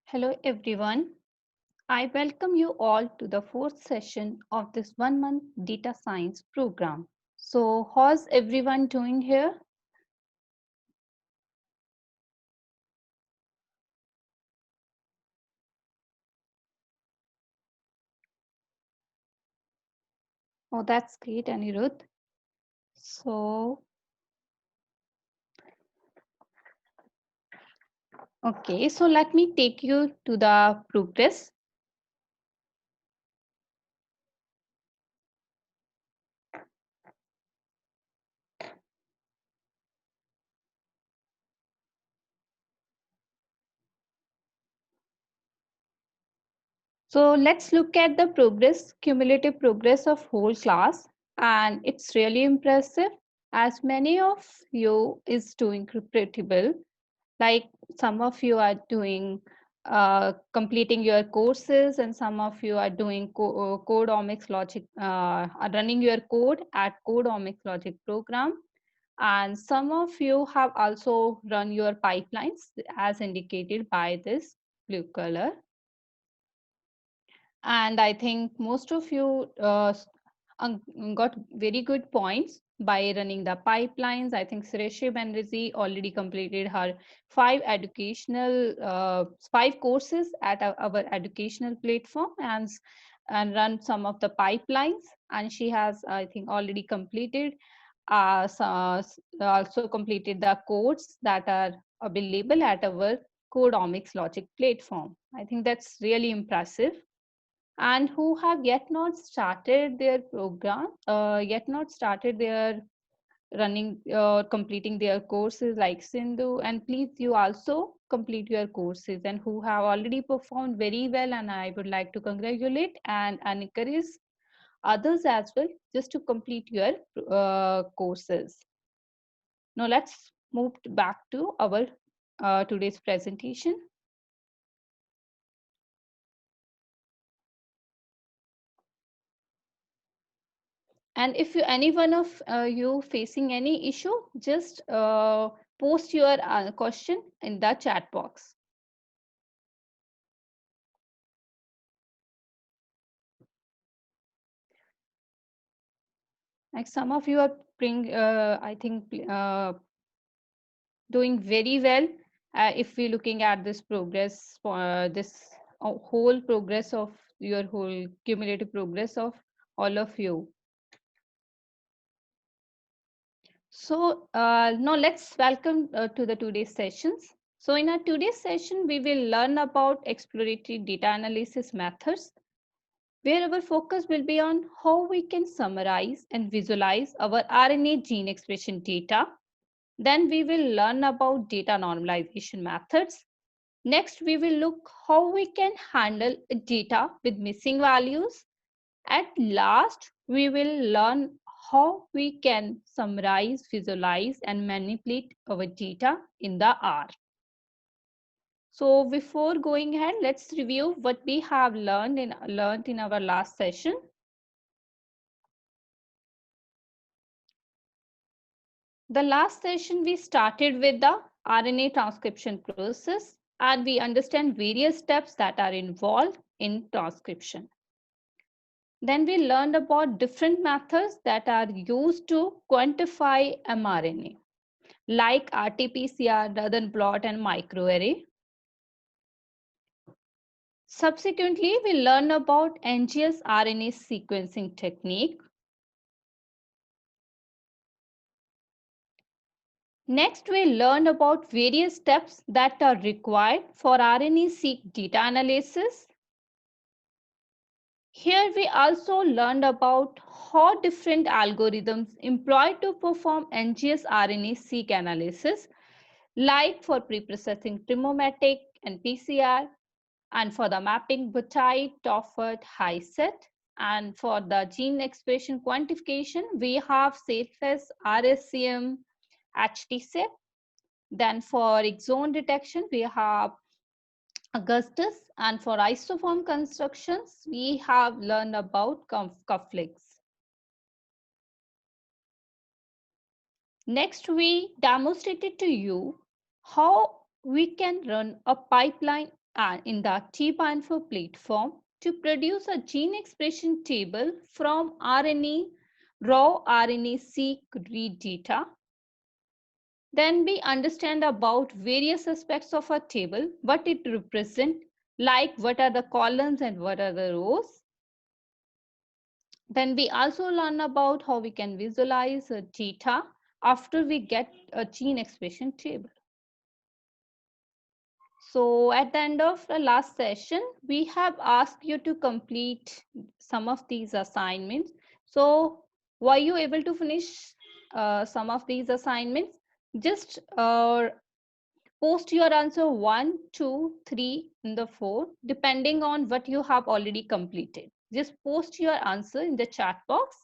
Hello everyone. I welcome you all to the fourth session of this 1 month data science program. So, how's everyone doing here? Oh, that's great, Anirudh. So, okay, so let me take you to the progress. So, let's look at the progress, cumulative progress of whole class, and it's really impressive as many of you is doing pretty well. Like some of you are doing completing your courses, and some of you are doing codeomics logic, are running your code at codeomics logic program, and some of you have also run your pipelines as indicated by this blue color. And I think most of you got very good points by running the pipelines. I think Sureshi Banerjee already completed her five courses at our educational platform, and run some of the pipelines. And she has, I think, already completed also completed the codes that are available at our Codeomics Logic platform. I think that's really impressive. And who have yet not started their program, yet not started their running, completing their courses like Sindhu. And please, you also complete your courses, and who have already performed very well. And I would like to congratulate and encourage others as well just to complete your courses. Now let's move back to our today's presentation. And if any one of you facing any issue, just post your question in the chat box. Like some of you are I think, doing very well. If we're looking at this progress, this whole progress of your whole cumulative progress of all of you. So now let's welcome to the today's sessions. So in our today's session, we will learn about exploratory data analysis methods, where our focus will be on how we can summarize and visualize our RNA gene expression data. Then we will learn about data normalization methods. Next, we will look how we can handle data with missing values. At last, we will learn how we can summarize, visualize, and manipulate our data in the R. So before going ahead, let's review what we have learned in our last session. The last session we started with the RNA transcription process, and we understand various steps that are involved in transcription. Then we learned about different methods that are used to quantify mRNA, like RT-PCR, Northern blot, and microarray. Subsequently, we learned about NGS RNA sequencing technique. Next, we learned about various steps that are required for RNA-seq data analysis. Here we also learned about how different algorithms employed to perform NGS RNA-seq analysis, like for preprocessing chemomatic and PCR, and for the mapping Butite, Toffert, HiSET, and for the gene expression quantification, we have SafeS, RSCM, HTSEP. Then for exon detection, we have Augustus, and for isoform constructions, we have learned about cufflinks. Next, we demonstrated to you how we can run a pipeline in the T-Pinfo platform to produce a gene expression table from raw RNA-seq-read data. Then we understand about various aspects of a table, what it represents, like what are the columns and what are the rows. Then we also learn about how we can visualize data after we get a gene expression table. So at the end of the last session, we have asked you to complete some of these assignments. So were you able to finish some of these assignments? Just post your answer 1, 2, 3, and the 4, depending on what you have already completed. Just post your answer in the chat box.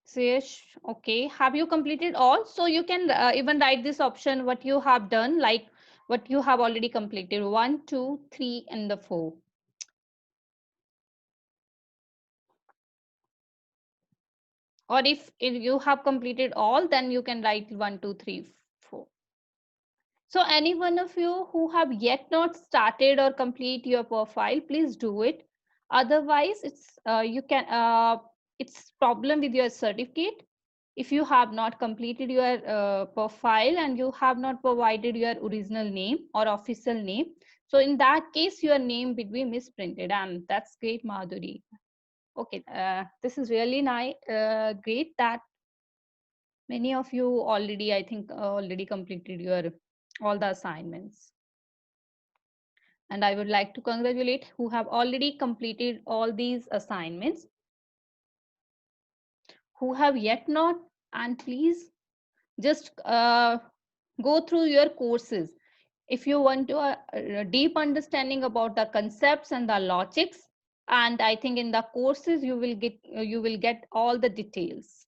Suyesh, okay. Have you completed all? So you can even write this option, what you have done, like what you have already completed, 1, 2, 3, and the 4. Or if you have completed all, then you can write 1, 2, 3, 4. So any one of you who have yet not started or complete your profile, please do it. Otherwise, it's problem with your certificate. If you have not completed your profile and you have not provided your original name or official name, so in that case, your name will be misprinted, and that's great, Madhuri. Okay, this is really nice, great that many of you already, I think, already completed your all the assignments. And I would like to congratulate who have already completed all these assignments. Who have yet not, and please just go through your courses. If you want to a deep understanding about the concepts and the logics, and I think in the courses you will get all the details.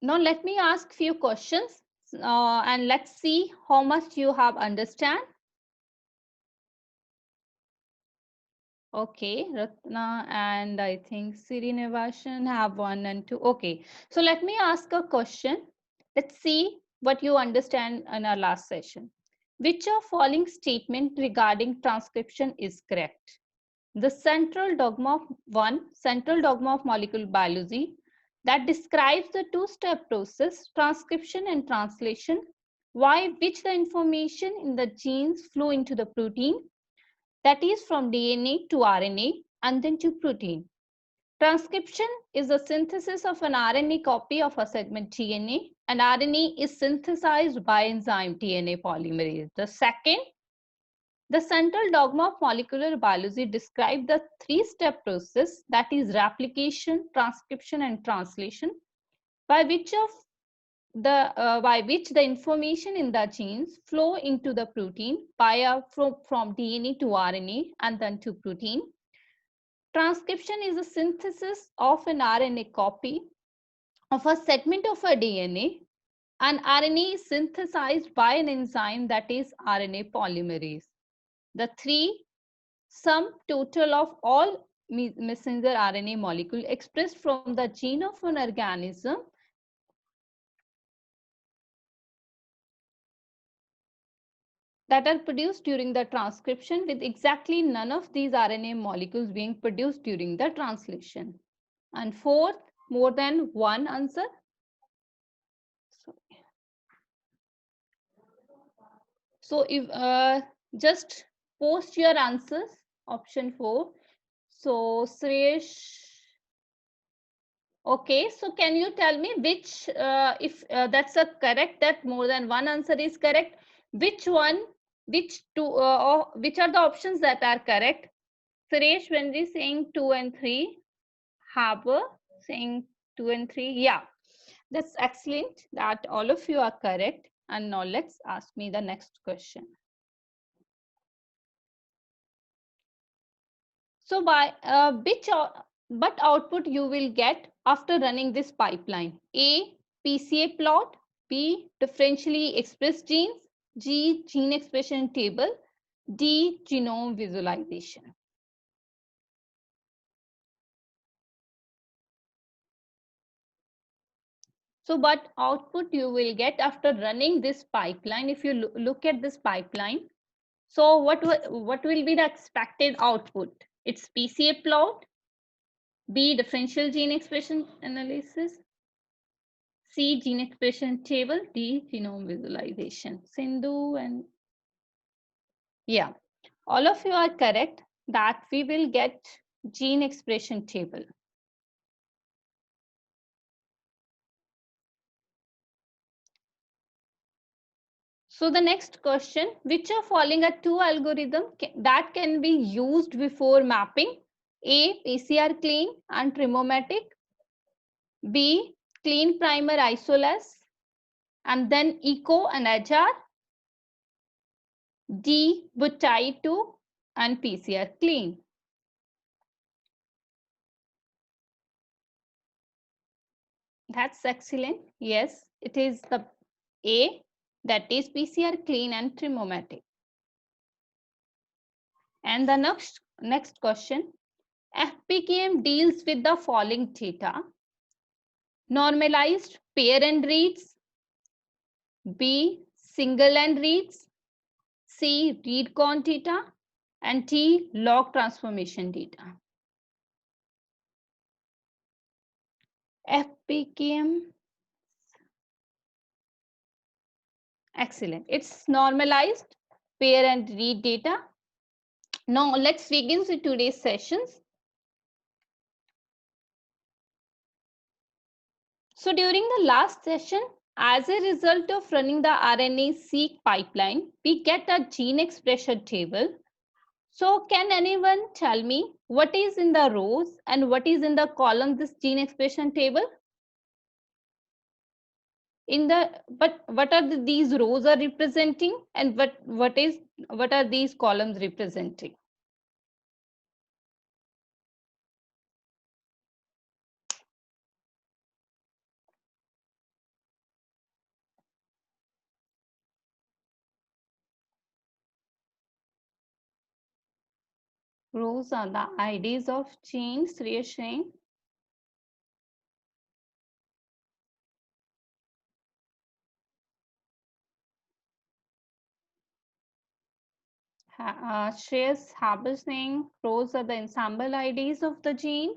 Now let me ask few questions and let's see how much you have understand. Okay, Ratna and I think Srinivashan have 1 and 2. Okay, so let me ask a question. Let's see what you understand in our last session. Which of following statement regarding transcription is correct? The central dogma of molecular biology that describes the two-step process, transcription and translation, by which the information in the genes flow into the protein, that is from DNA to RNA and then to protein. Transcription is the synthesis of an RNA copy of a segment DNA, and RNA is synthesized by enzyme DNA polymerase. The central dogma of molecular biology describes the three-step process, that is replication, transcription, and translation, by which the information in the genes flow into the protein from DNA to RNA and then to protein. Transcription is a synthesis of an RNA copy of a segment of a DNA, and RNA is synthesized by an enzyme, that is RNA polymerase. The three sum total of all messenger RNA molecule expressed from the gene of an organism that are produced during the transcription, with exactly none of these RNA molecules being produced during the translation. And fourth, more than one answer. So if just post your answers, option 4. So Suresh, okay, so can you tell me which, if that's a correct, that more than one answer is correct, which one, which two, or which are the options that are correct? Suresh, when we saying 2 and 3, Harbour saying 2 and 3, yeah, that's excellent that all of you are correct. And now let's ask me the next question. So by what output you will get after running this pipeline? A, PCA plot, B, differentially expressed genes, G, gene expression table, D, genome visualization. So what output you will get after running this pipeline? If you look at this pipeline, so what will be the expected output? It's PCA plot, B differential gene expression analysis, C gene expression table, D genome visualization. Sindhu and yeah, all of you are correct that we will get gene expression table. So the next question, which are following are two algorithms that can be used before mapping? A, PCR clean and Trimomatic. B, clean primer isolase and then echo and agar. D, Butai2 and PCR clean. That's excellent. Yes, it is the A, that is PCR clean and Trimomatic. And the next question, FPKM deals with the following data: normalized pair end reads, B single end reads, C read count data, and D log transformation data. FPKM, excellent. It's normalized pair and read data. Now let's begin with today's sessions. So during the last session, as a result of running the RNA-seq pipeline, we get a gene expression table. So can anyone tell me what is in the rows and what is in the column this gene expression table? But what are these rows are representing, and what are these columns representing? Rows are the IDs of genes, reassuring. Shreyas Haber saying rows are the ensemble IDs of the gene.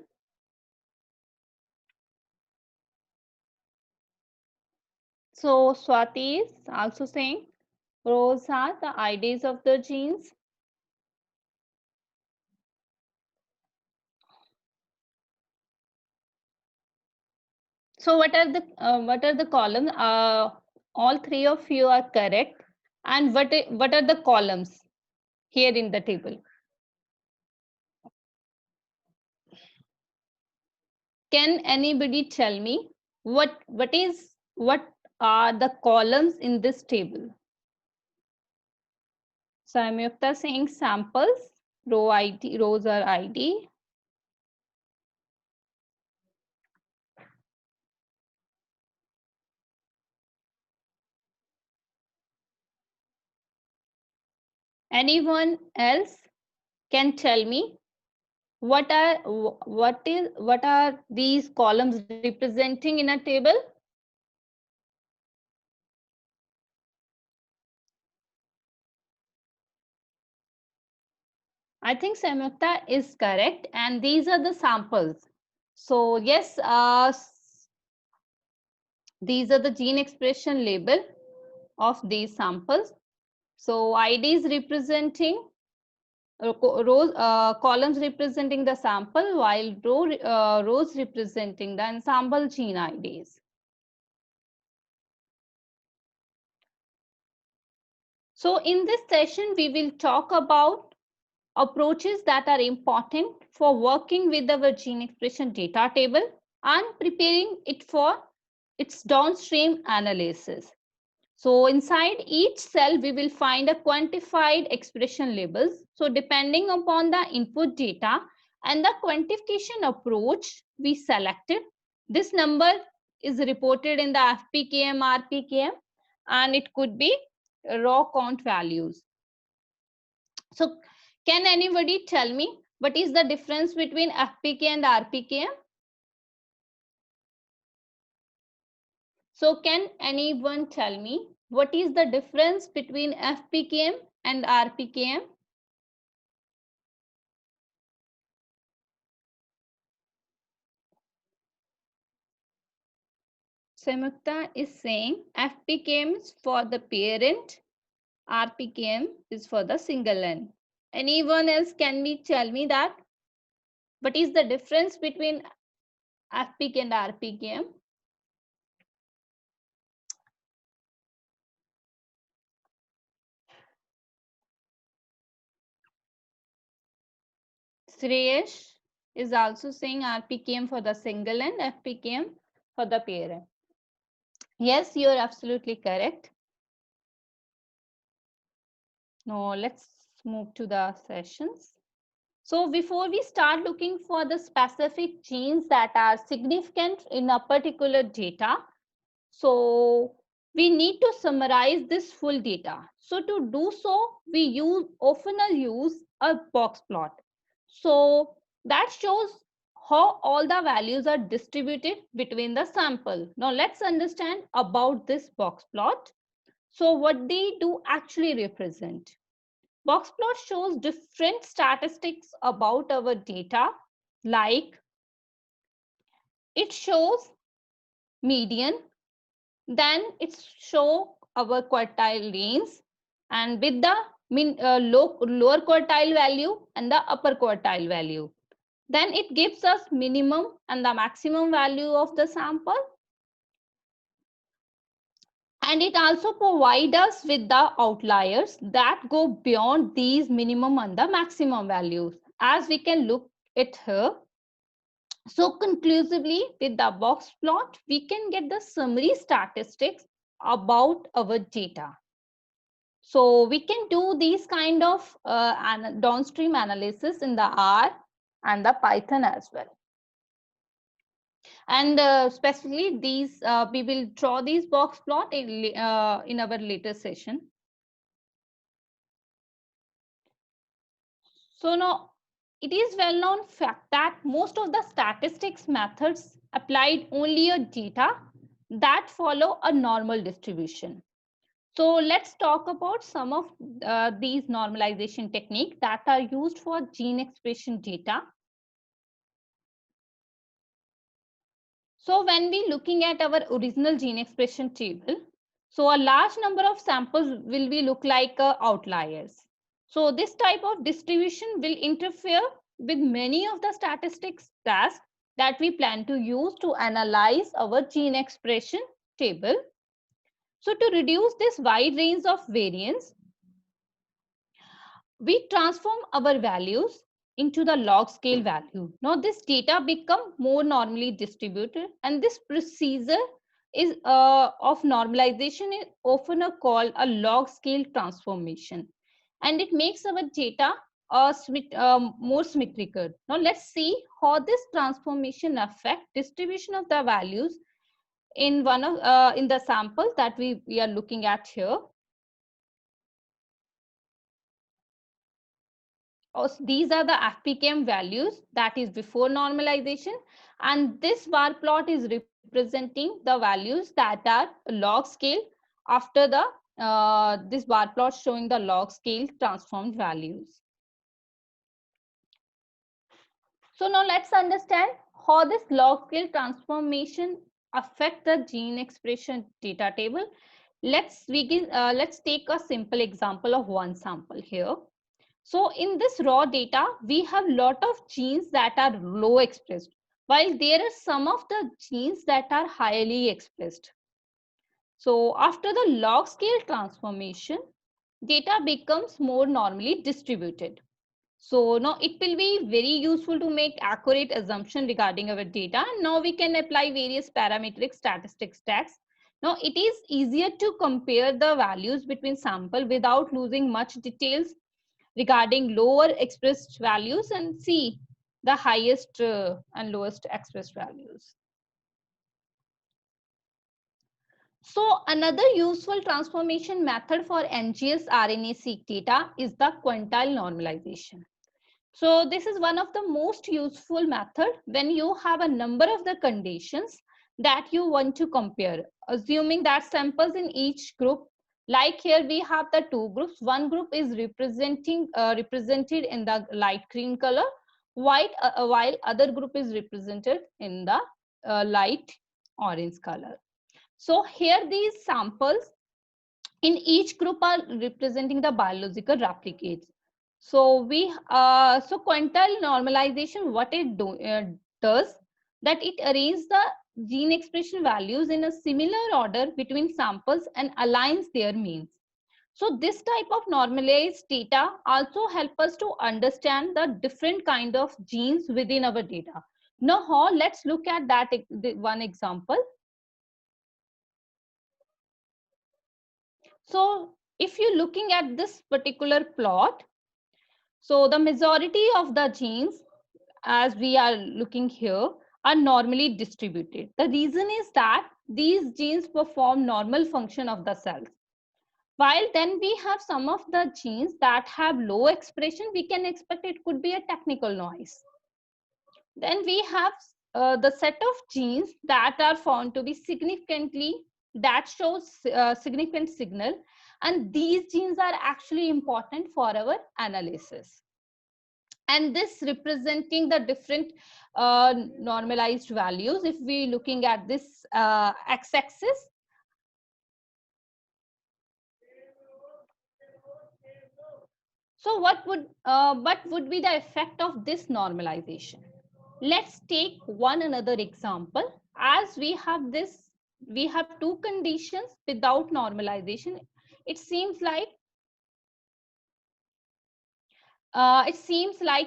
So Swati is also saying rows are the IDs of the genes. So what are the columns? All three of you are correct. And what are the columns here in the table? Can anybody tell me what are the columns in this table? Samyukta saying samples, rows are ID. Anyone else can tell me what are these columns representing in a table? I think Samyukta is correct, and these are the samples. So yes, these are the gene expression label of these samples. So IDs representing columns representing the sample, while rows representing the ensemble gene IDs. So in this session, we will talk about approaches that are important for working with our gene expression data table and preparing it for its downstream analysis. So inside each cell, we will find a quantified expression labels. So depending upon the input data and the quantification approach we selected, this number is reported in the FPKM, RPKM, and it could be raw count values. So can anybody tell me what is the difference between FPK and RPKM? So can anyone tell me what is the difference between FPKM and RPKM? Samyukta is saying FPKM is for the parent, RPKM is for the single N. Anyone else can tell me that? What is the difference between FPK and RPKM? Shreyesh is also saying RPKM for the single N, FPKM for the parent. Yes, you're absolutely correct. Now let's move to the sessions. So before we start looking for the specific genes that are significant in a particular data, so we need to summarize this full data. So to do so, we often use a box plot. So that shows how all the values are distributed between the sample. Now let's understand about this box plot. So what they do actually represent. Box plot shows different statistics about our data, like it shows median, then it show our quartile range, and with the lower quartile value and the upper quartile value. Then it gives us minimum and the maximum value of the sample. And it also provides us with the outliers that go beyond these minimum and the maximum values, as we can look at here. So conclusively, with the box plot, we can get the summary statistics about our data. So we can do these kind of downstream analysis in the R and the Python as well. And specifically these, we will draw these box plot in our later session. So now it is well known fact that most of the statistics methods applied only a data that follow a normal distribution. So let's talk about some of these normalization techniques that are used for gene expression data. So when we looking at our original gene expression table, so a large number of samples will be look like outliers. So this type of distribution will interfere with many of the statistics tasks that we plan to use to analyze our gene expression table. So to reduce this wide range of variance, we transform our values into the log scale value. Now this data become more normally distributed, and this procedure is of normalization is often called a log scale transformation, and it makes our data more symmetrical. Now let's see how this transformation affect distribution of the values in one of in the samples that we are looking at here. These are the FPKM values, that is before normalization, and this bar plot is representing the values that are log scale after the this bar plot showing the log scale transformed values. So now let's understand how this log scale transformation affect the gene expression data table. Let's begin. Let's take a simple example of one sample here. So in this raw data, we have lot of genes that are low expressed, while there are some of the genes that are highly expressed. So after the log scale transformation, data becomes more normally distributed. So now it will be very useful to make accurate assumption regarding our data. Now we can apply various parametric statistics stacks. Now it is easier to compare the values between sample without losing much details regarding lower expressed values and see the highest and lowest expressed values. So another useful transformation method for NGS RNA-seq data is the quantile normalization. So this is one of the most useful method when you have a number of the conditions that you want to compare, assuming that samples in each group, like here we have the two groups. One group is represented in the light green color, while other group is represented in the light orange color. So here these samples in each group are representing the biological replicates. So quantile normalization, what it does, that it arranges the gene expression values in a similar order between samples and aligns their means. So this type of normalized data also help us to understand the different kind of genes within our data. Now, let's look at that one example. So if you're looking at this particular plot, so the majority of the genes, as we are looking here, are normally distributed. The reason is that these genes perform normal function of the cells. While then we have some of the genes that have low expression, we can expect it could be a technical noise. Then we have the set of genes that are found to be that shows significant signal, and these genes are actually important for our analysis. And this representing the different normalized values. If we looking at this x-axis, so what would be the effect of this normalization? Let's take one another example. As we have two conditions without normalization. It seems like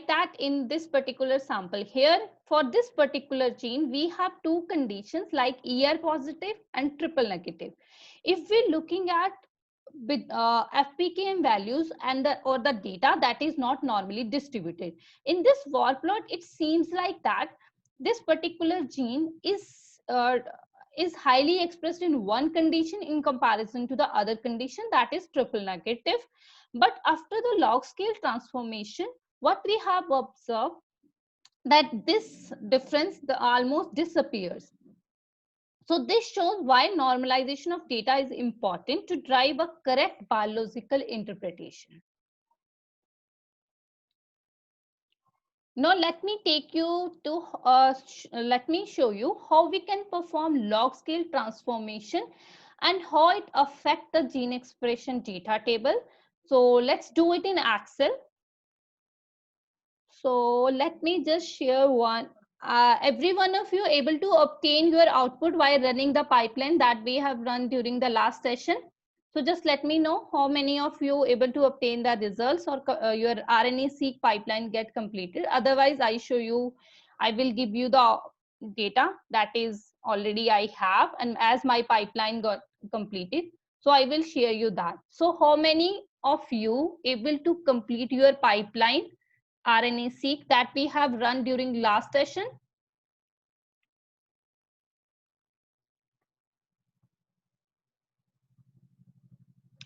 that in this particular sample here, for this particular gene, we have two conditions like ER positive and triple negative. If we're looking at with FPKM values and the data that is not normally distributed. In this war plot, it seems like that this particular gene is highly expressed in one condition in comparison to the other condition, that is triple negative. But after the log scale transformation, what we have observed that this difference almost disappears. So this shows why normalization of data is important to drive a correct biological interpretation. Now let me take you to let me show you how we can perform log scale transformation and how it affects the gene expression data table. So let's do it in Excel. So let me just share one. Every one of you able to obtain your output while running the pipeline that we have run during the last session. So just let me know how many of you able to obtain the results or your RNA-seq pipeline get completed. Otherwise, I will give you the data that is already I have, and as my pipeline got completed, so I will share you that. So how many of you able to complete your pipeline RNA-seq that we have run during last session?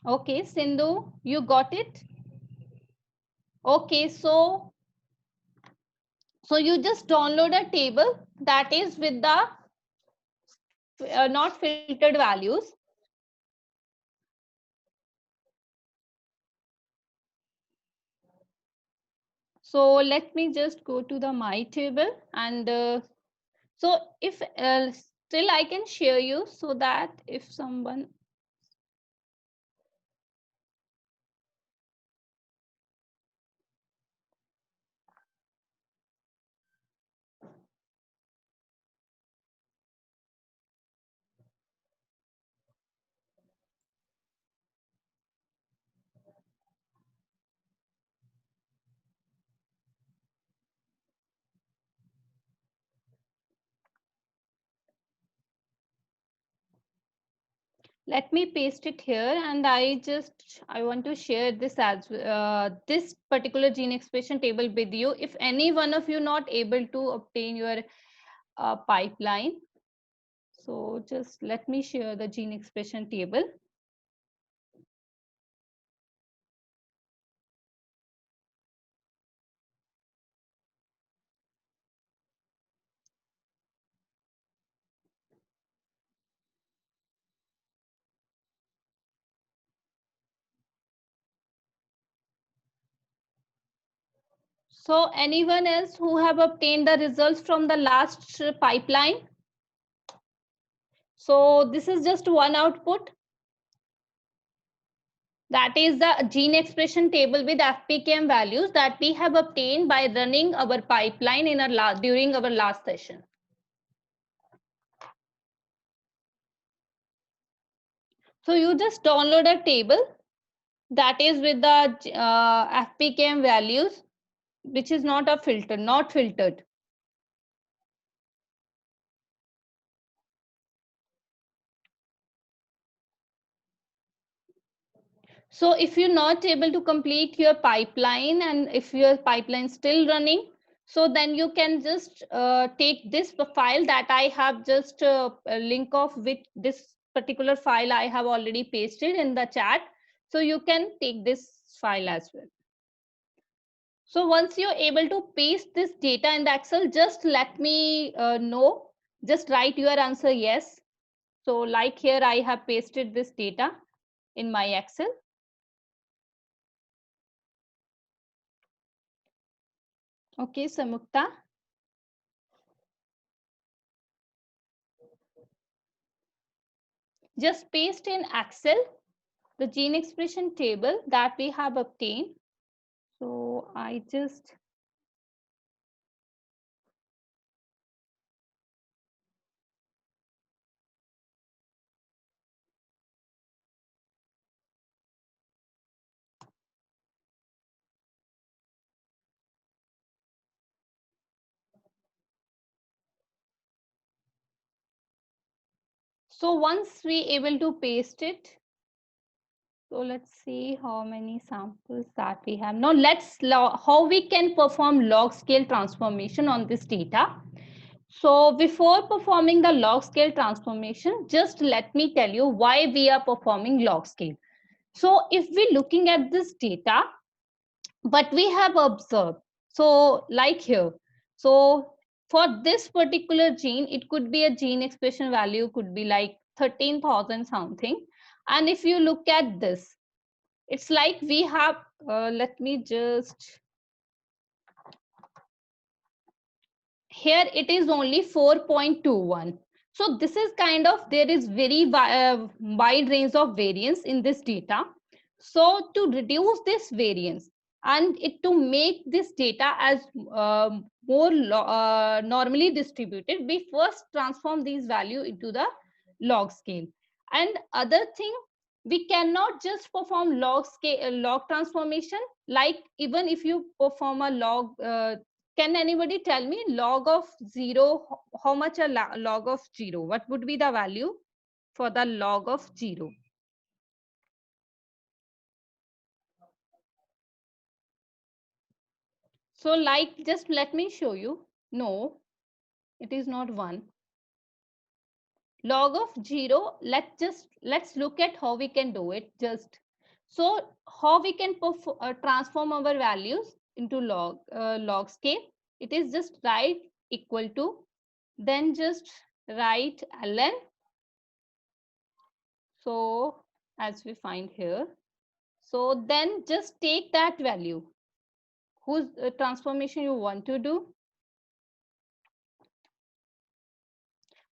Okay, Sindhu, you got it? Okay, so you just download a table that is with the not filtered values. So let me just go to the my table, and so if still I can share you, so that if someone, let me paste it here, and I want to share this as this particular gene expression table with you. If any one of you not able to obtain your pipeline, so just let me share the gene expression table. So anyone else who have obtained the results from the last pipeline? So this is just one output. That is the gene expression table with FPKM values that we have obtained by running our pipeline in during our last session. So you just download a table that is with the FPKM values, which is not a filter, not filtered. So if you're not able to complete your pipeline and if your pipeline is still running, so then you can just take this file that I have just a link of with this particular file I have already pasted in the chat. So you can take this file as well. So once you're able to paste this data in the Excel, just let me know. Just write your answer yes. So like here, I have pasted this data in my Excel. Okay, Samukta. Just paste in Excel the gene expression table that we have obtained. So I just so once we able to paste it, so let's see how many samples that we have. Now let's how we can perform log scale transformation on this data. So before performing the log scale transformation, just let me tell you why we are performing log scale. So if we're looking at this data, what we have observed, so like here, so for this particular gene, it could be a gene expression value, could be like 13,000 something. And if you look at this, it's like we have, let me just, here it is only 4.21. So this is kind of, there is very wide range of variance in this data. So to reduce this variance and it to make this data as more normally distributed, we first transform these value into the log scale. And other thing, we cannot just perform log scale log transformation, like even if you perform a log, can anybody tell me log of 0, how much a log of 0? What would be the value for the log of 0? So like, just let me show you. No, it is not 1. Log of 0, let's look at how we can do it. Just so how we can transform our values into log scale. It is just write equal to, then just write ln. So as we find here, so then just take that value whose transformation you want to do.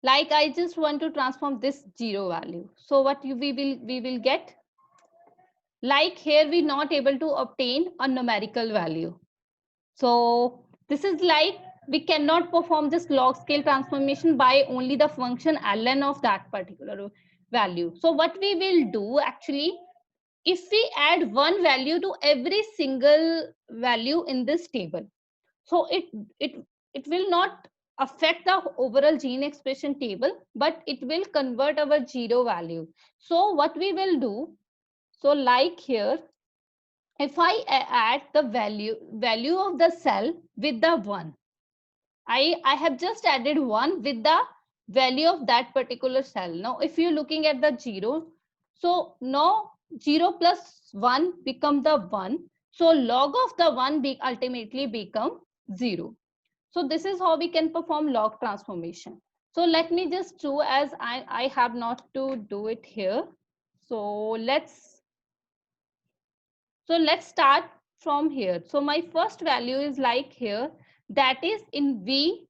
Like I just want to transform this 0 value. So what we will get, like here we not able to obtain a numerical value. So this is like we cannot perform this log scale transformation by only the function ln of that particular value. So what we will do actually, if we add one value to every single value in this table, so it will not affect the overall gene expression table, but it will convert our 0 value. So what we will do, so like here, if I add the value of the cell with the 1, I have just added 1 with the value of that particular cell. Now if you're looking at the 0, so now 0 plus 1 become the 1. So log of the 1 ultimately become 0. So this is how we can perform log transformation. So let me just do, as I have not to do it here. So let's start from here. So my first value is like here, that is in V,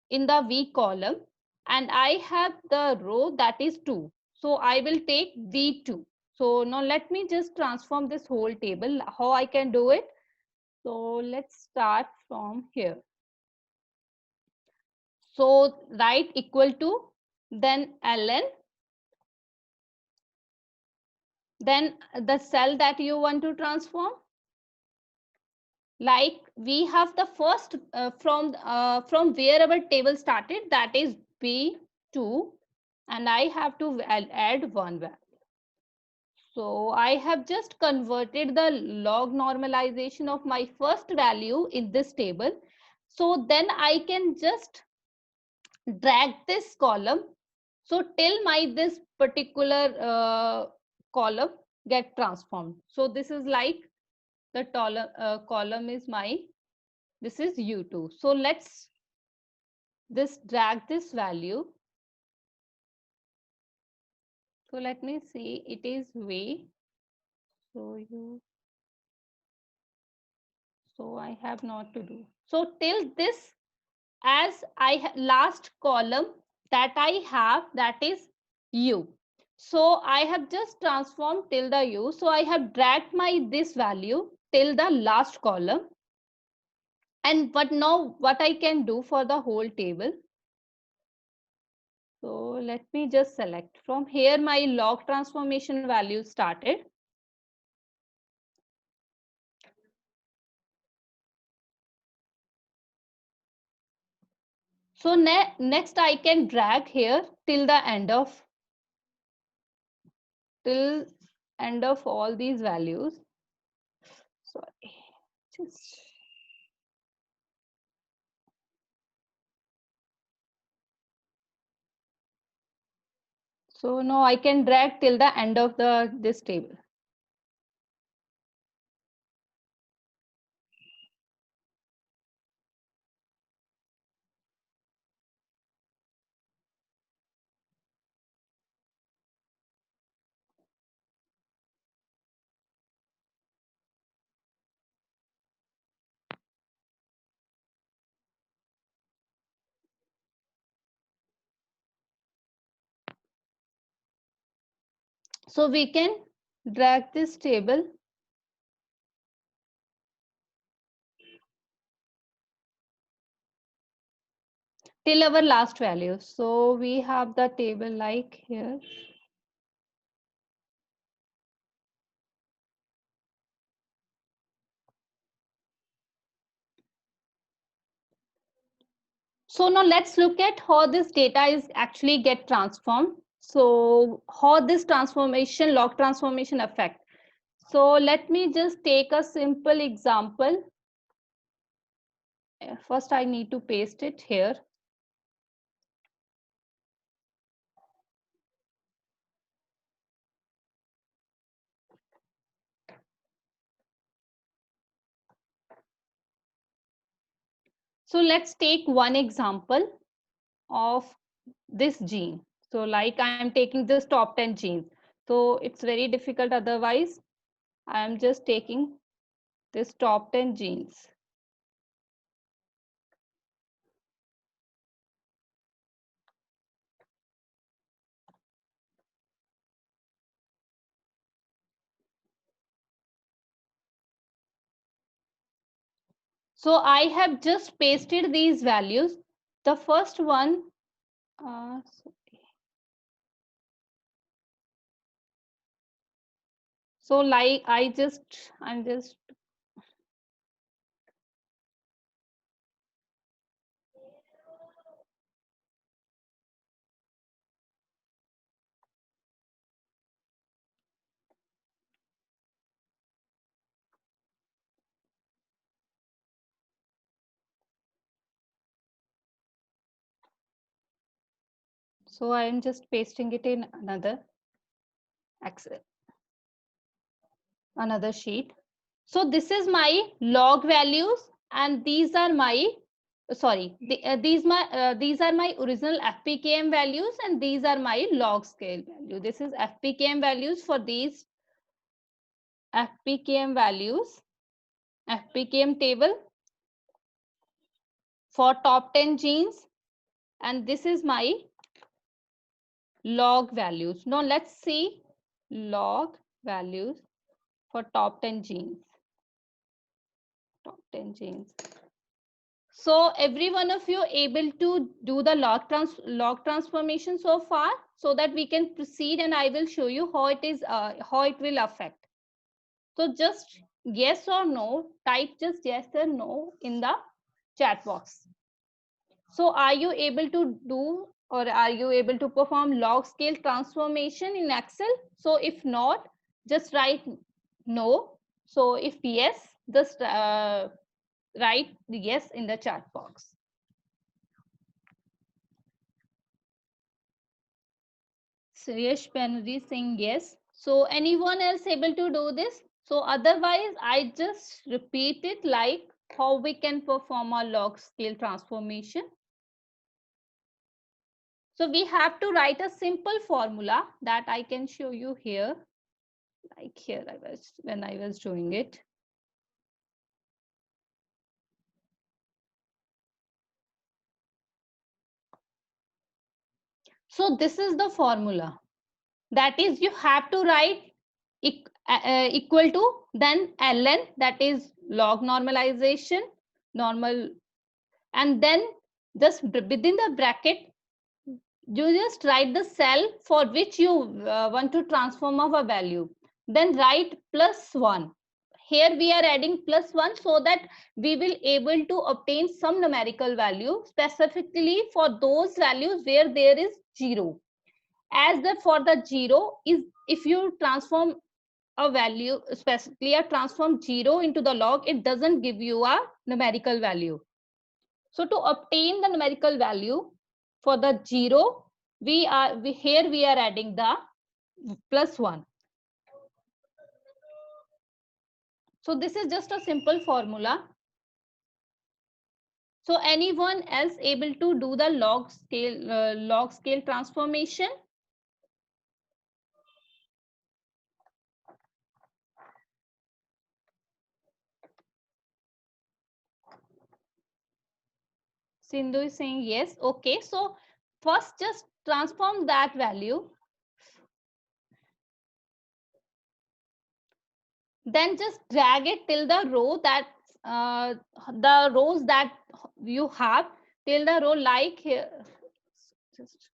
in the V column, and I have the row that is 2. So I will take V2. So now let me just transform this whole table. How I can do it? So let's start from here. So write equal to, then ln, then the cell that you want to transform. Like we have the first from where our table started, that is B2, and I have to add one value. So I have just converted the log normalization of my first value in this table. So then I can just drag this column. So till my this particular column get transformed. So this is like the column is my, this is U2. So let's this drag this value. So let me see, it is V. So I have not to do. So till this, as I last column that I have, that is U. So I have just transformed till the U. So I have dragged my this value till the last column. And but now what I can do for the whole table. So let me just select from here my log transformation value started. So next I can drag here till the end of all these values. Sorry, just so now I can drag till the end of this table. So we can drag this table till our last value. So we have the table like here. So now let's look at how this data is actually get transformed. So how this transformation, log transformation affect. So let me just take a simple example. First I need to paste it here. So let's take one example of this gene. So like I am taking this top 10 genes. So it's very difficult otherwise. I am just taking this top 10 genes. So I have just pasted these values. The first one, so like I'm just so I'm just pasting it in another sheet. So this is my log values, and these are my these are my original FPKM values, and these are my log scale value. This is FPKM values for these FPKM values. FPKM table for top 10 genes, and this is my log values. Now let's see log values for top 10 genes. Top 10 genes. So every one of you able to do the log transformation so far, so that we can proceed, and I will show you how it will affect. So just yes or no, type just yes or no in the chat box. So are you able to do, or are you able to perform log scale transformation in Excel? So if not, just write no. So if yes, just write yes in the chat box. Suresh Banerjee saying yes. So anyone else able to do this? So otherwise, I just repeat it like how we can perform a log scale transformation. So we have to write a simple formula that I can show you here. Like here I was, when I was doing it. So this is the formula. That is, you have to write equal to, then ln, that is log normalization, normal, and then just within the bracket, you just write the cell for which you want to transform of a value. Then write +1. Here we are adding +1 so that we will able to obtain some numerical value specifically for those values where there is 0. As that for the 0 is, if you transform a value, specifically a transform 0 into the log, it doesn't give you a numerical value. So to obtain the numerical value for the 0, here we are adding the +1. So this is just a simple formula. So anyone else able to do the log scale transformation? Sindhu is saying yes. Okay, so first just transform that value. Then just drag it till the row that the rows that you have, till the row like here. Just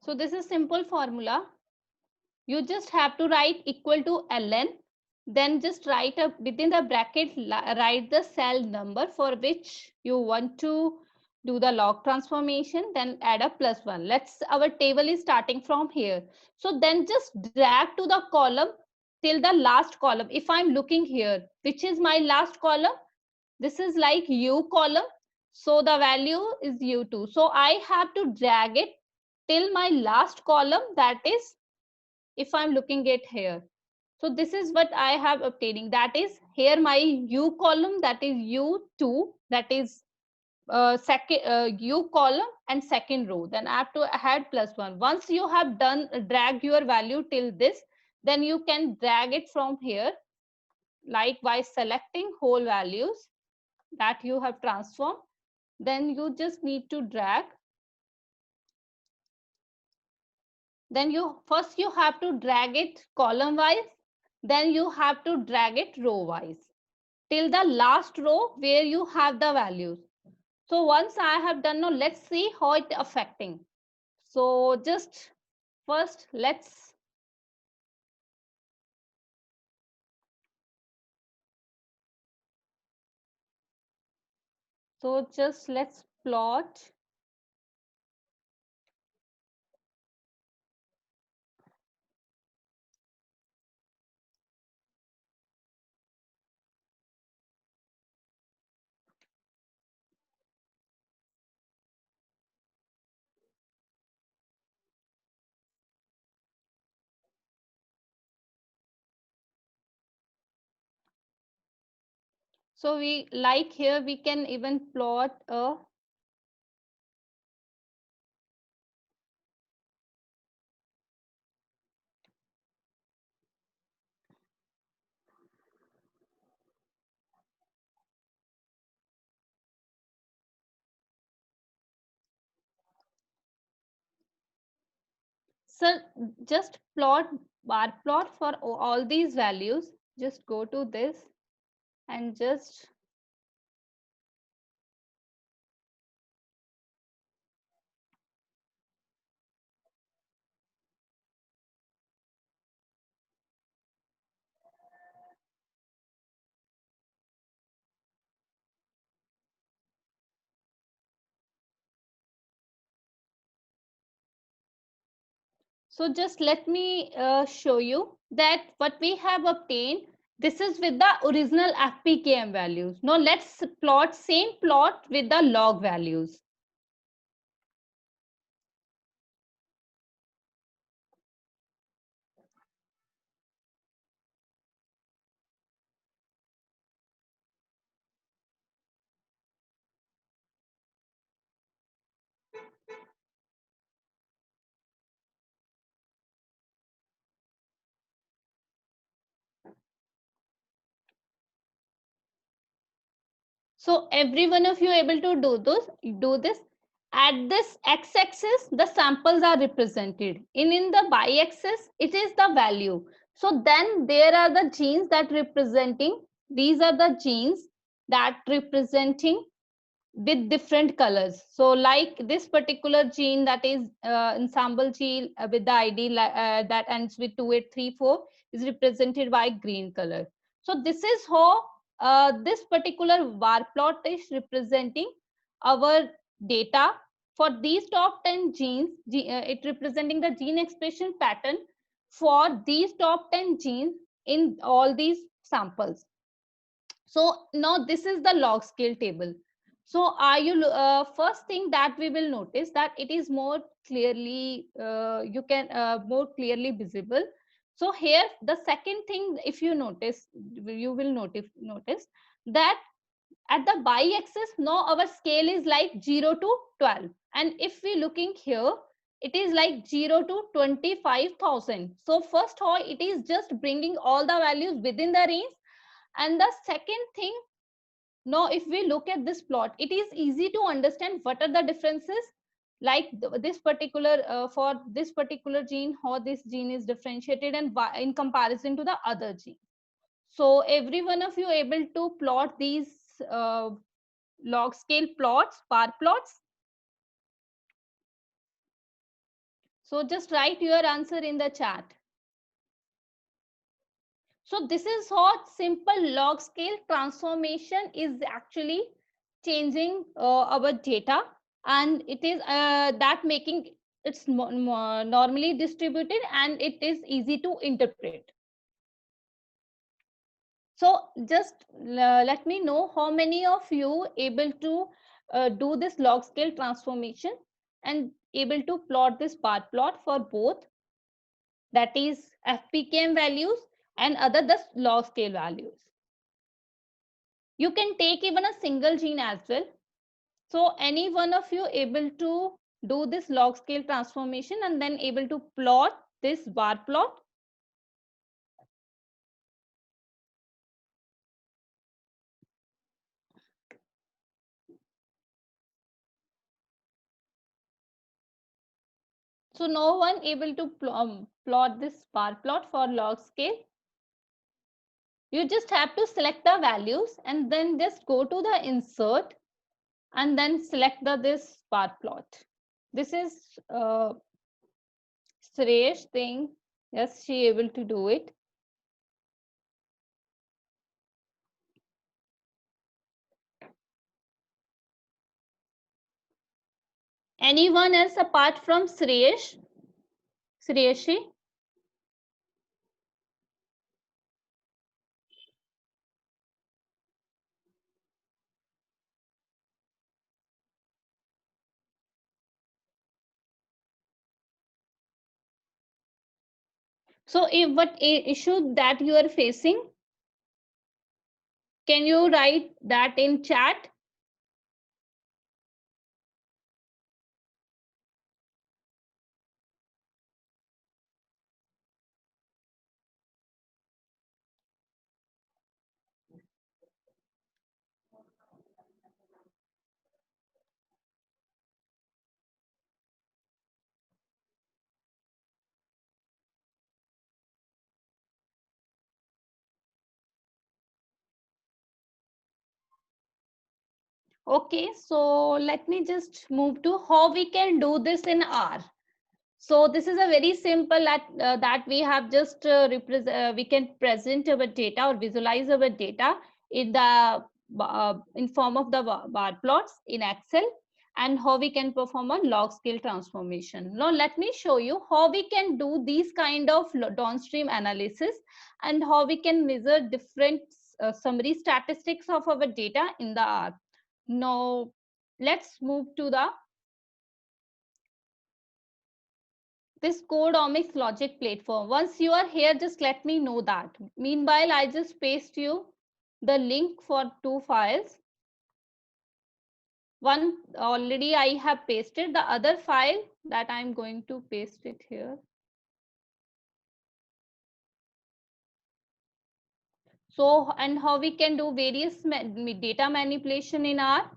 so this is simple formula. You just have to write equal to ln, then just write up within the bracket, write the cell number for which you want to do the log transformation, then add a +1. Let's, our table is starting from here. So then just drag to the column till the last column. If I'm looking here, which is my last column, this is like u column. So the value is u2. So I have to drag it till my last column, that is, if I'm looking at here. So this is what I have obtaining. That is here my u column, that is u2, that is second u column and second row. Then I have to add +1. Once you have done drag your value till this, then you can drag it from here, like by selecting whole values that you have transformed. Then you just need to drag. Then you have to drag it column wise, then you have to drag it row wise till the last row where you have the values. So once I have done, now let's see how it affecting. So just first let's, so just let's plot. So we like here we can even plot a so just plot bar plot for all these values. Just go to this and just so just let me show you that what we have obtained. This is with the original FPKM values. Now let's plot same plot with the log values. So every one of you able to do this. At this x-axis, the samples are represented. In the y-axis, it is the value. So then there are the genes that representing. These are the genes that representing with different colors. So like this particular gene, that is ensemble gene with the ID that ends with 2834, is represented by green color. So this is how this particular bar plot is representing our data for these top 10 genes. It representing the gene expression pattern for these top 10 genes in all these samples. So now this is the log scale table. So are you first thing that we will notice that it is more clearly you can more clearly visible. So here the second thing, if you notice, you will notice that at the y-axis now our scale is like 0 to 12, and if we looking here it is like 0 to 25,000. So first how it is just bringing all the values within the range. And the second thing, now if we look at this plot, it is easy to understand what are the differences, like this particular for this particular gene, how this gene is differentiated and in comparison to the other gene. So every one of you able to plot these uh, log scale plots, bar plots. So just write your answer in the chat. So this is how simple log scale transformation is actually changing our data, and it is that making it's normally distributed and it is easy to interpret. So just let me know how many of you able to do this log scale transformation and able to plot this bar plot for both, that is FPKM values and other the log scale values. You can take even a single gene as well. So any one of you able to do this log scale transformation and then able to plot this bar plot. So no one able to plot this bar plot for log scale. You just have to select the values and then just go to the insert and then select this bar plot. This is Suresh thing. Yes, she able to do it. Anyone else apart from Suresh? Sureshi? So if what issue that you are facing, Can you write that in chat? Okay, so let me just move to how we can do this in R. So this is a very simple that we have just we can present our data or visualize our data in the in form of the bar plots in Excel, and how we can perform a log scale transformation. Now let me show you how we can do these kind of downstream analysis and how we can measure different summary statistics of our data in the R. Now let's move to the this Codeomics logic platform. Once you are here, just let me know that. Meanwhile, I just paste you the link for two files. One already I have pasted, the other file that I'm going to paste it here. So, and how we can do various data manipulation in R.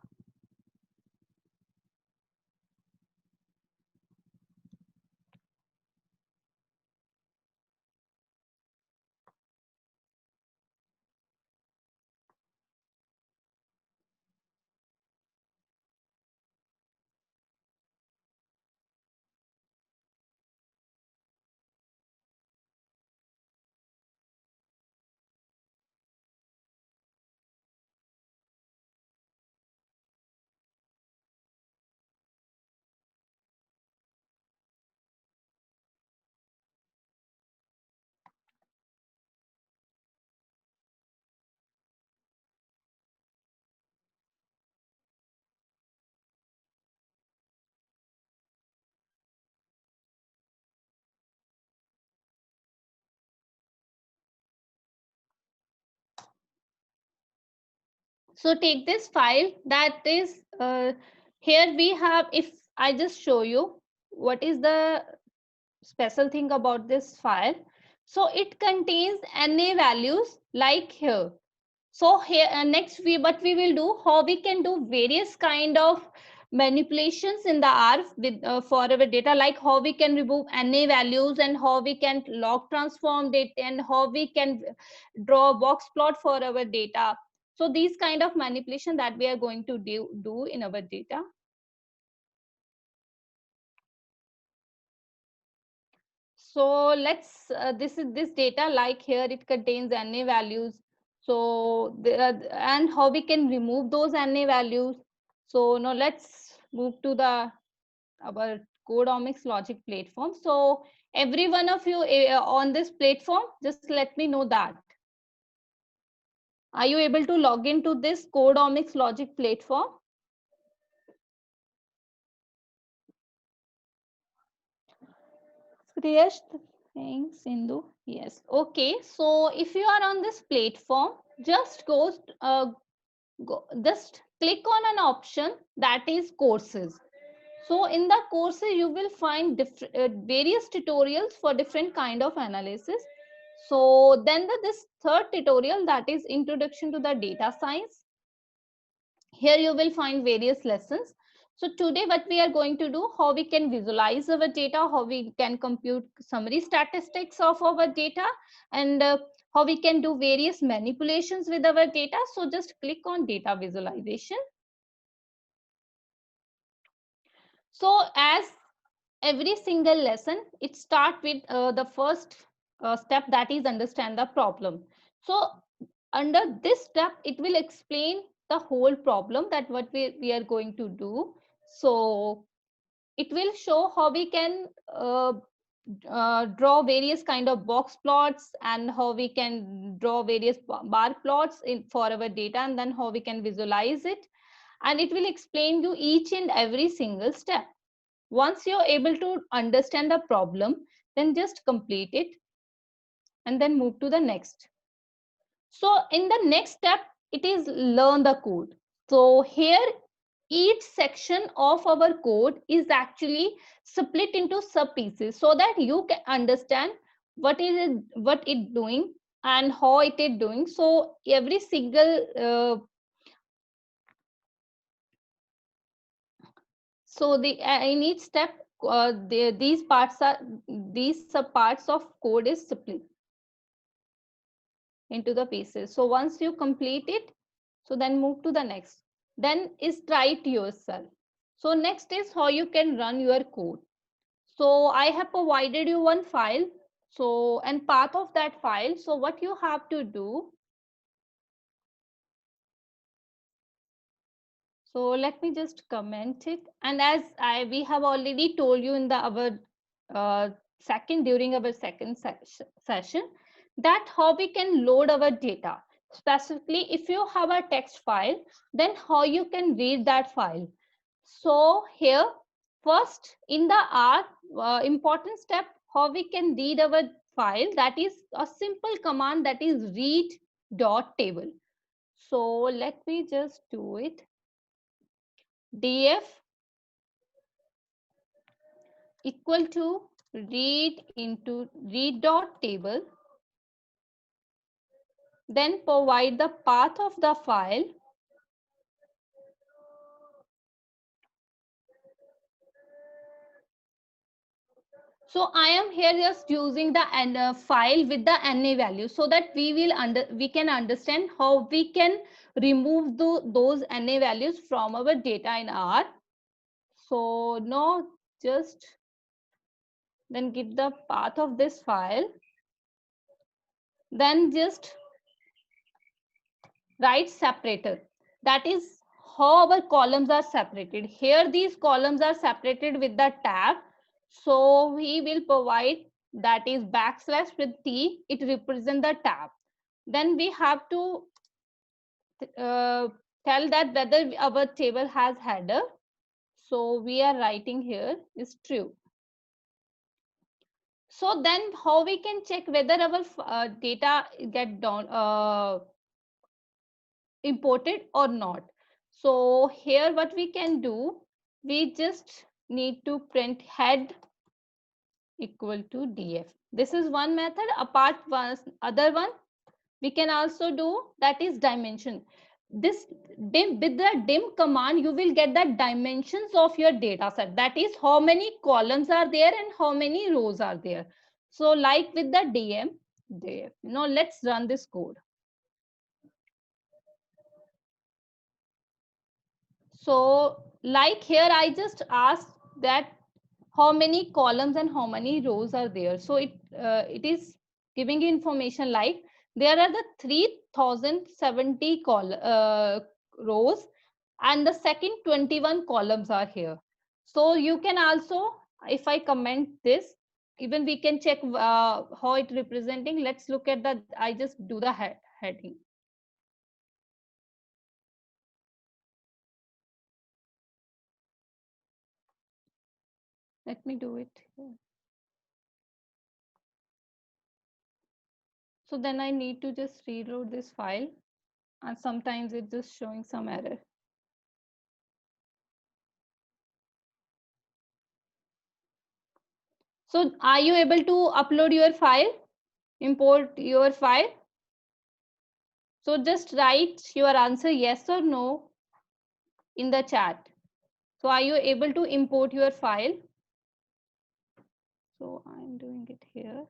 So take this file that is here we have, if I just show you what is the special thing about this file. So it contains NA values like here. So here next we what we will do, how we can do various kind of manipulations in the R with for our data, like how we can remove NA values and how we can log transform it and how we can draw a box plot for our data. So these kind of manipulation that we are going to do in our data. So let's this is this data, like here it contains NA values. So and how we can remove those NA values. So now let's move to the our Codeomics logic platform. So every one of you on this platform, just let me know that. Are you able to log into this Codeomics logic platform? Kriyash, thanks, Sindhu. Yes. Okay. So if you are on this platform, just just click on an option that is courses. So in the courses, you will find various tutorials for different kind of analysis. So then this third tutorial, that is introduction to the data science. Here you will find various lessons. So today what we are going to do, how we can visualize our data, how we can compute summary statistics of our data, and how we can do various manipulations with our data. So just click on data visualization. So as every single lesson, it start with the first step, that is understand the problem. So under this step, it will explain the whole problem that what we are going to do. So it will show how we can draw various kind of box plots and how we can draw various bar plots for our data, and then how we can visualize it, and it will explain you each and every single step. Once you're able to understand the problem, then just complete it and then move to the next. So in the next step, it is learn the code. So here each section of our code is actually split into sub pieces so that you can understand what it doing and how it is doing. So every single so in each step these sub parts of code is split into the pieces. So once you complete it, so then move to the next. Then is try it yourself. So next is how you can run your code. So I have provided you one file. So and path of that file. So what you have to do. So let me just comment it. And as we have already told you in the our during our second session, that how we can load our data. Specifically, if you have a text file, then how you can read that file. So here, first in the R, important step, how we can read our file. That is a simple command, that is read dot table. So let me just do it. Df equal to read dot table, then provide the path of the file. So I am here just using the file with the NA value so that we can understand how we can remove those NA values from our data in R. So now just then give the path of this file, then just write separator. That is how our columns are separated. Here these columns are separated with the tab. So we will provide, that is backslash with T, it represents the tab. Then we have to tell that whether our table has header. So we are writing here is true. So then how we can check whether our data get down imported or not. So here what we can do, we just need to print head equal to df. This is one method. Apart one other one we can also do, that is dimension. This dim, with the dim command you will get the dimensions of your data set, that is how many columns are there and how many rows are there. So like with the df. Now let's run this code. So like here, I just asked that how many columns and how many rows are there. So it is giving you information like there are the 3070 rows and the second 21 columns are here. So you can also, if I comment this, even we can check how it representing. Let's look at the, I just do the heading. Let me do it here. So then I need to just reload this file, and sometimes it's just showing some error. So are you able to upload your file, import your file? So just write your answer yes or no in the chat. So are you able to import your file? So I'm doing it here.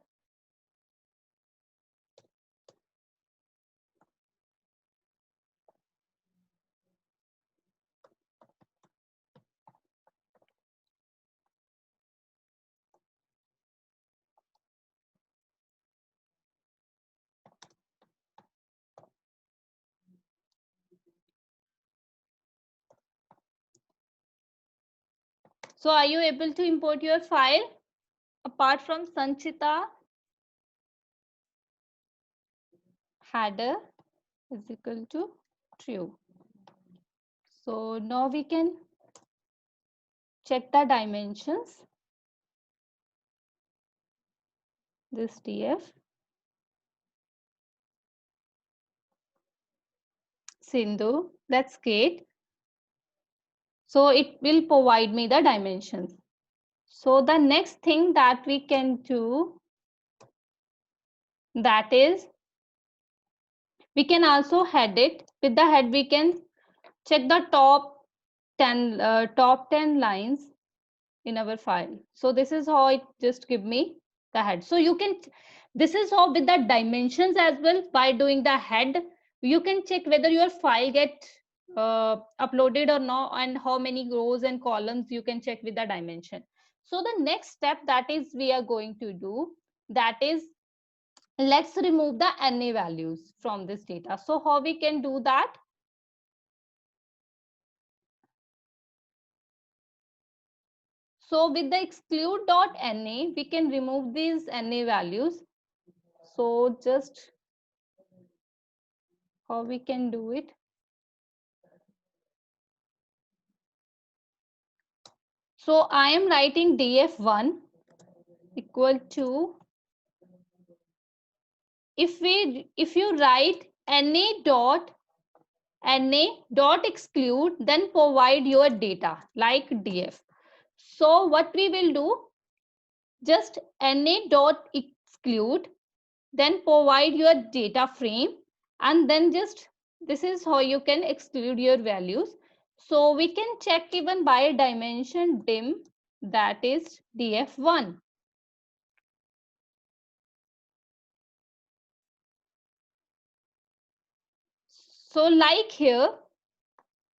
So are you able to import your file apart from Sanchita? Header is equal to true. So now we can check the dimensions. This df. Sindhu. That's great. So it will provide me the dimensions. So the next thing that we can do, that is, we can also head it. With the head, we can check the top 10 lines in our file. So this is how it just give me the head. So you can, this is how with the dimensions as well, by doing the head, you can check whether your file get uploaded or not, and how many rows and columns you can check with the dimension. So the next step that is we are going to do, that is, let's remove the NA values from this data. So how we can do that? So with the exclude.na, we can remove these NA values. So just how we can do it? So I am writing df1 equal to, if you write na dot exclude, then provide your data like df. So what we will do, just na dot exclude, then provide your data frame, and then just, this is how you can exclude your values. So we can check even by dimension dim, that is df1. So like here,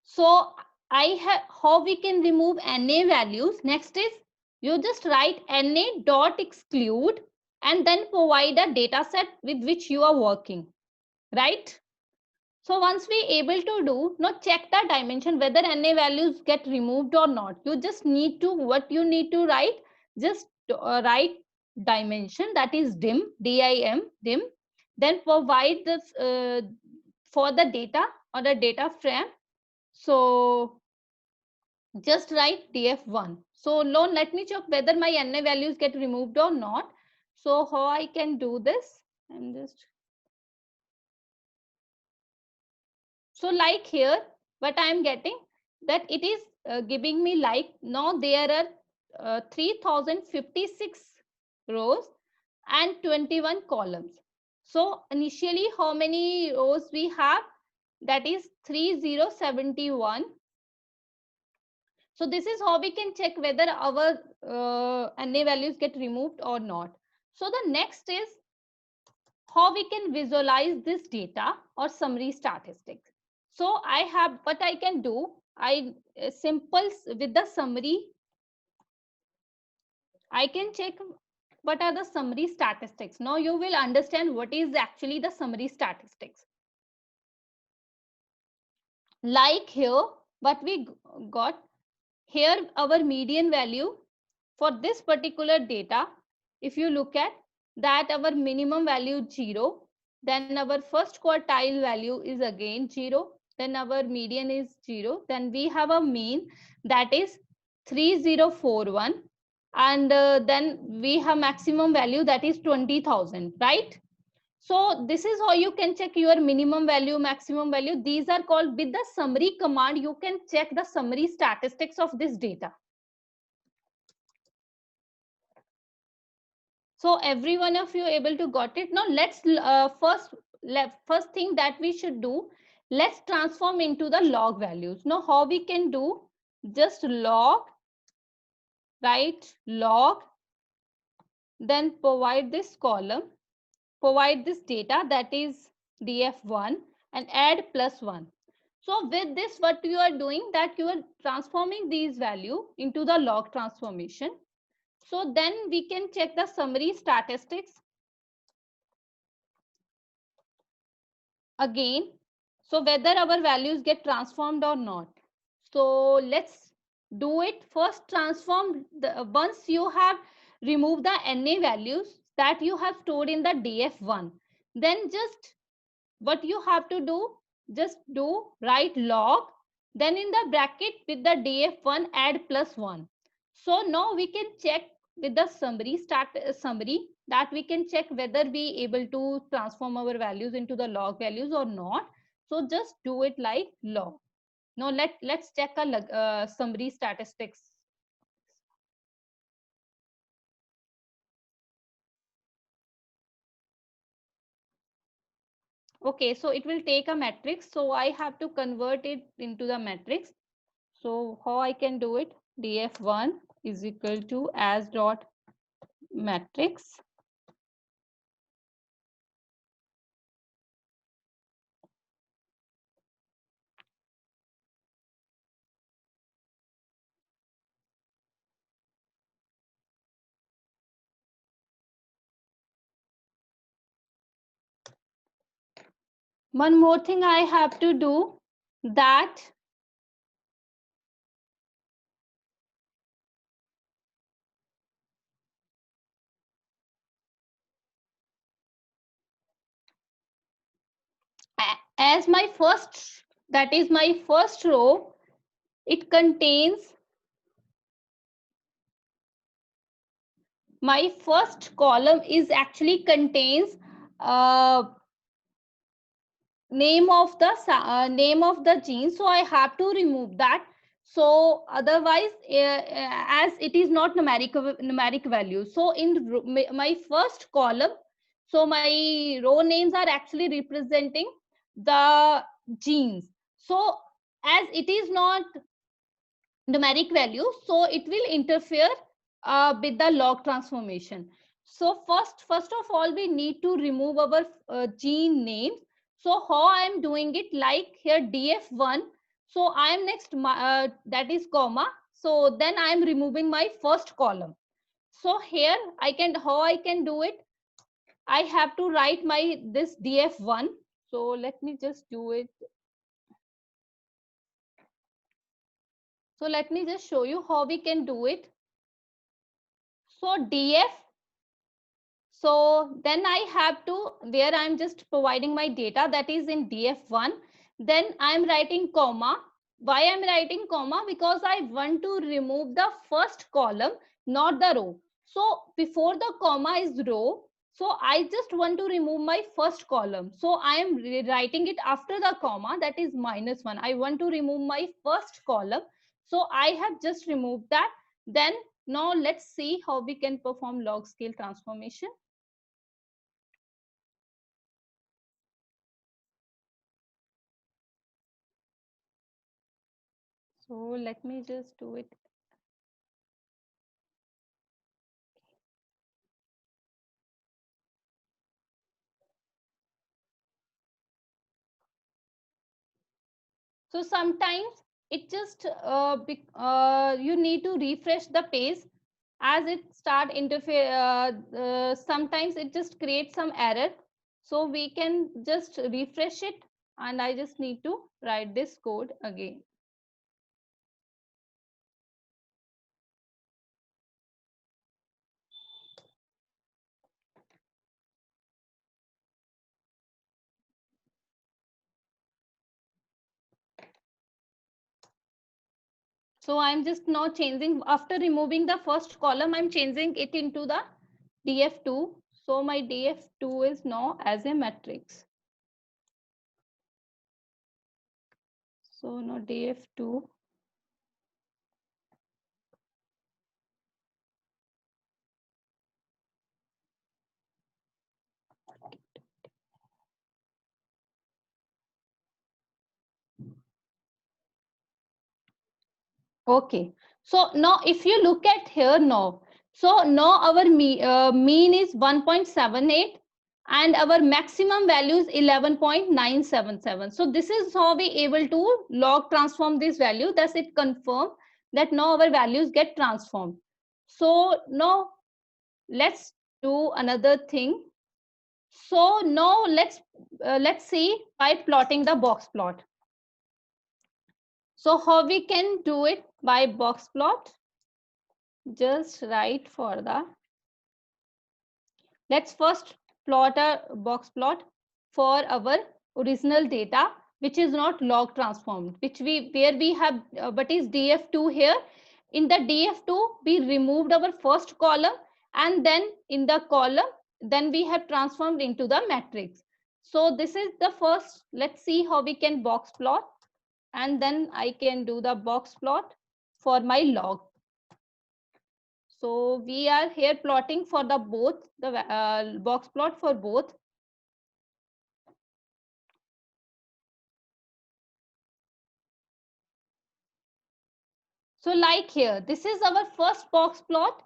so I have, how we can remove NA values. Next is, you just write NA dot exclude and then provide a data set with which you are working, right? So once we able to do, now check the dimension whether NA values get removed or not. You just need to, what you need to write, just write dimension, that is dim, dim, dim, then provide this for the data or the data frame. So just write df1. So now let me check whether my NA values get removed or not. So how I can do this? I'm just, so like here, what I am getting, that it is giving me like, now there are 3056 rows and 21 columns. So initially how many rows we have? That is 3071. So this is how we can check whether our NA values get removed or not. So the next is how we can visualize this data or summary statistics. So I have, what I can do, I simple with the summary, I can check what are the summary statistics. Now you will understand what is actually the summary statistics. Like here, what we got here, our median value for this particular data, if you look at that, our minimum value 0, then our first quartile value is again 0, then our median is 0, then we have a mean, that is 3041, and then we have maximum value, that is 20,000, right? So this is how you can check your minimum value, maximum value. These are called, with the summary command, you can check the summary statistics of this data. So every one of you able to got it. Now let's first thing that we should do, let's transform into the log values. Now how we can do, just log, right, log, then provide this column, provide this data, that is df1, and add +1. So with this, what you are doing, that you are transforming these value into the log transformation. So then we can check the summary statistics again, so whether our values get transformed or not. So let's do it. First transform the, once you have removed the NA values that you have stored in the df1, then just what you have to do, just do write log, then in the bracket with the df1 add +1. So now we can check with the summary, that we can check whether we able to transform our values into the log values or not. So just do it like log. Now let's check a summary statistics. Okay, so it will take a matrix. So I have to convert it into the matrix. So how I can do it? df1 is equal to as dot matrix. One more thing I have to do, that as my first, that is my first row, it contains, my first column is actually contains name of the name of the gene, so I have to remove that. So otherwise as it is not numeric value, so in my first column, so my row names are actually representing the genes. So as it is not numeric value, so it will interfere with the log transformation. So first of all, we need to remove our gene names. So how I am doing it, like here df1, so I am next that is comma, so then I am removing my first column. So here I can, how I can do it, I have to write my this df1. So let me just do it. So let me just show you how we can do it. So df, so then I have to, where I'm just providing my data, that is in df1, then I'm writing comma. Why I'm writing comma? Because I want to remove the first column, not the row. So before the comma is row, so I just want to remove my first column, so I am writing it after the comma, that is -1. I want to remove my first column, so I have just removed that. Then now let's see how we can perform log scale transformation. So let me just do it. So sometimes it just you need to refresh the page as it start interfere. Sometimes it just creates some error. So we can just refresh it, and I just need to write this code again. So I'm just now changing, after removing the first column, I'm changing it into the df2. So my df2 is now as a matrix. So now df2. Okay, so now if you look at here now, so now our mean is 1.78 and our maximum value is 11.977. So this is how we able to log transform this value. Thus it confirm that now our values get transformed. So now let's do another thing. So now let's see by plotting the box plot. So how we can do it by box plot? Just write for the, let's first plot a box plot for our original data, which is not log transformed, which we, where we have but is df2 here. In the df2 we removed our first column, and then in the column then we have transformed into the matrix. So this is the first. Let's see how we can box plot, and then I can do the box plot for my log. So we are here plotting for the both, the box plot for both. So like here, this is our first box plot,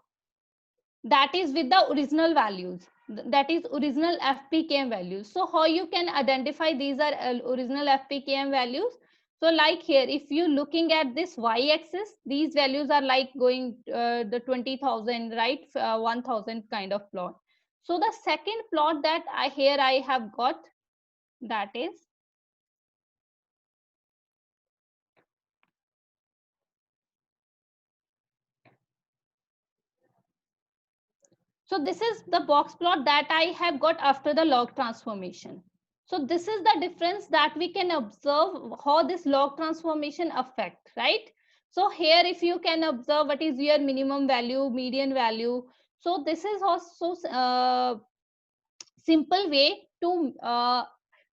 that is with the original values, that is original FPKM values. So how you can identify these are original FPKM values? So like here, if you looking at this y-axis, these values are like going the 20,000, right? 1,000 kind of plot. So the second plot that I have got, that is, so this is the box plot that I have got after the log transformation. So this is the difference that we can observe how this log transformation affect, right? So here, if you can observe what is your minimum value, median value. So this is also simple way to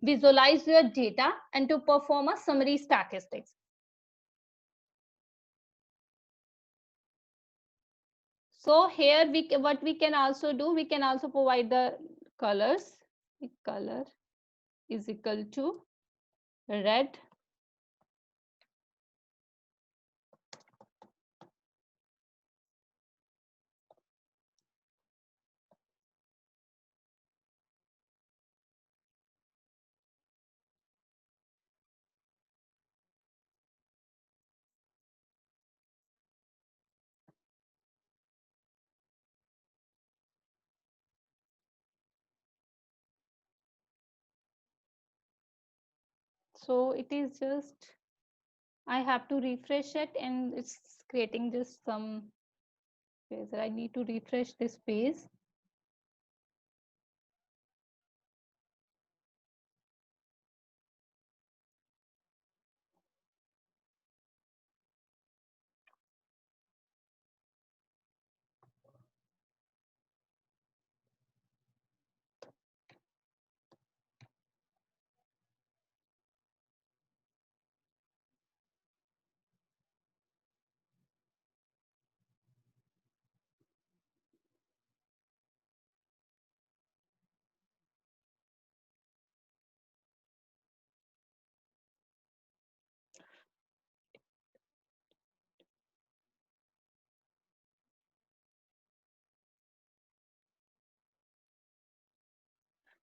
visualize your data and to perform a summary statistics. So here what we can also do, we can also provide the colors. The color is equal to red, so it is just, I have to refresh it and it's creating just some space. I need to refresh this page.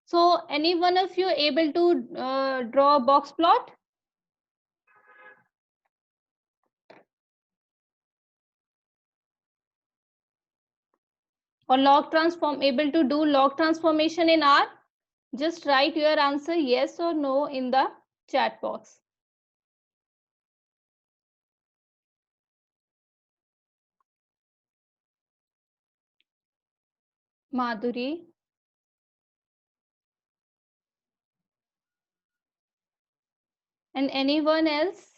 So any one of you able to draw a box plot? Or log transform, able to do log transformation in R? Just write your answer yes or no in the chat box. Madhuri. And anyone else?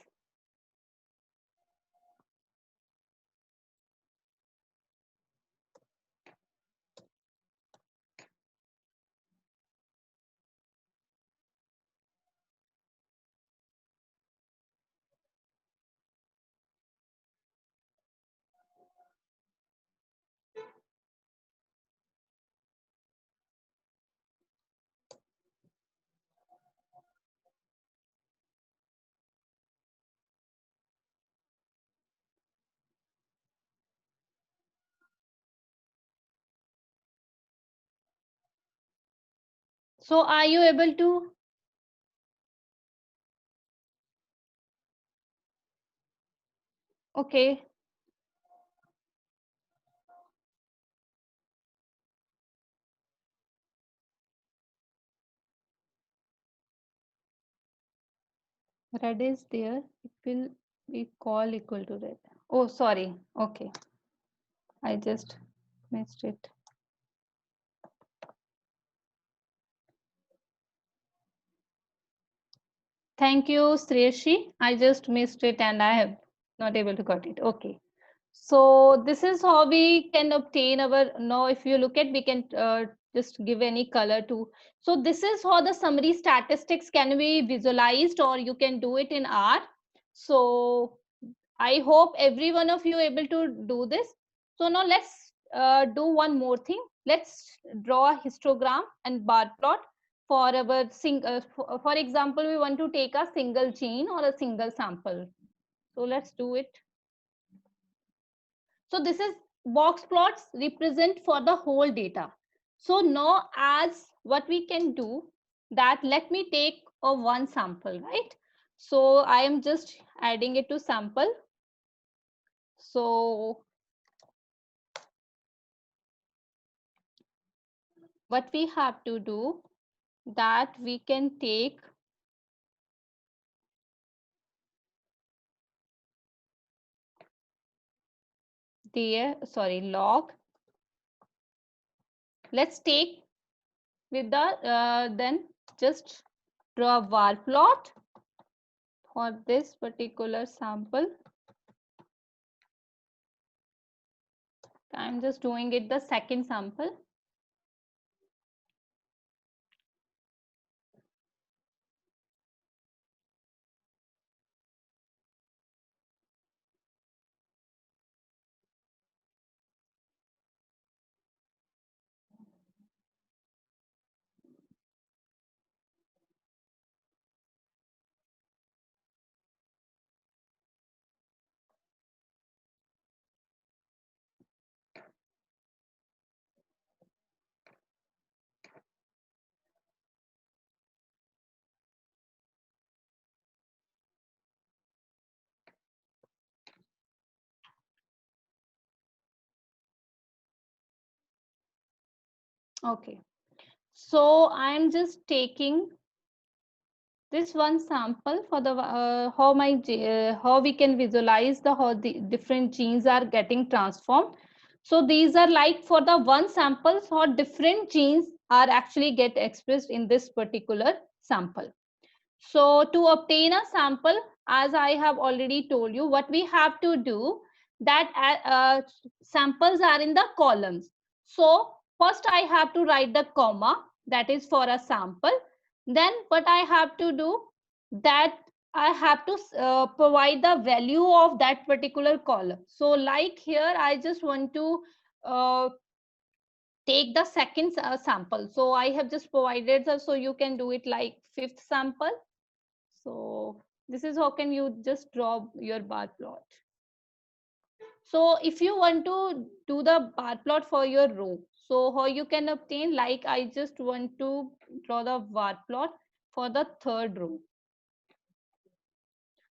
So are you able to? Okay. Red is there. It will be call equal to red. Oh, sorry. Okay. I just missed it. Thank you, Sreyashi. I just missed it and I have not able to got it. Okay. So this is how we can obtain our, now if you look at, we can just give any color to. So this is how the summary statistics can be visualized, or you can do it in R. So I hope every one of you able to do this. So now let's do one more thing. Let's draw a histogram and bar plot for our for example, we want to take a single gene or a single sample. So let's do it. So this is box plots represent for the whole data. So now as what we can do that, let me take a one sample, right? So I am just adding it to sample. So what we have to do that we can take their log. Let's take with the then just draw a var plot for this particular sample. I'm just doing it the second sample. Okay, so I'm just taking this one sample for the how we can visualize the how the different genes are getting transformed. So these are like for the one sample, how different genes are actually get expressed in this particular sample. So to obtain a sample, as I have already told you, what we have to do that samples are in the columns. So first I have to write the comma, that is for a sample. Then what I have to do that I have to provide the value of that particular column. So like here, I just want to uh, take the second sample. So I have just provided, so you can do it like fifth sample. So this is how can you just draw your bar plot. So if you want to do the bar plot for your row, so how you can obtain, like I just want to draw the bar plot for the third row.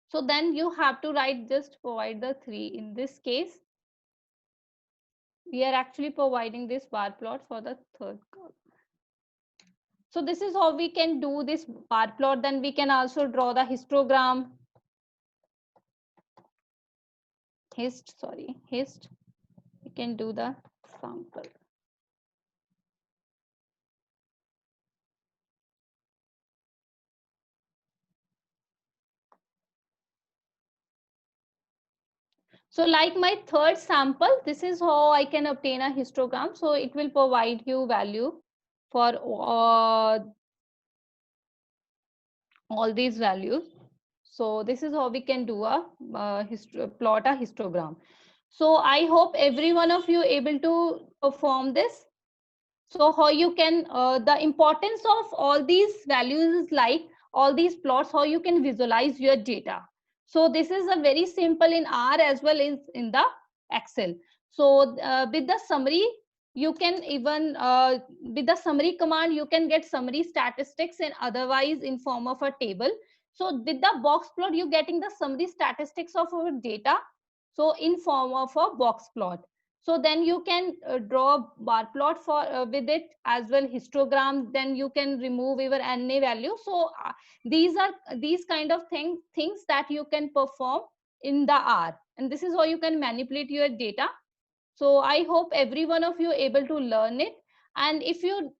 So then you have to write, just provide the 3. In this case, we are actually providing this bar plot for the third column. So this is how we can do this bar plot. Then we can also draw the histogram. Hist, we can do the sample. So like my third sample, this is how I can obtain a histogram. So it will provide you value for all these values. So this is how we can do a plot a histogram. So I hope every one of you able to perform this. So how you can, the importance of all these values is like all these plots, how you can visualize your data. So this is a very simple in R as well as in the Excel. So with the summary, you can even, with the summary command, you can get summary statistics and otherwise in form of a table. So with the box plot, you're getting the summary statistics of our data. So in form of a box plot. So then you can draw a bar plot for with it as well, histogram. Then you can remove your NA value. So these are these kind of things that you can perform in the R, and this is how you can manipulate your data. So I hope every one of you able to learn it. And if you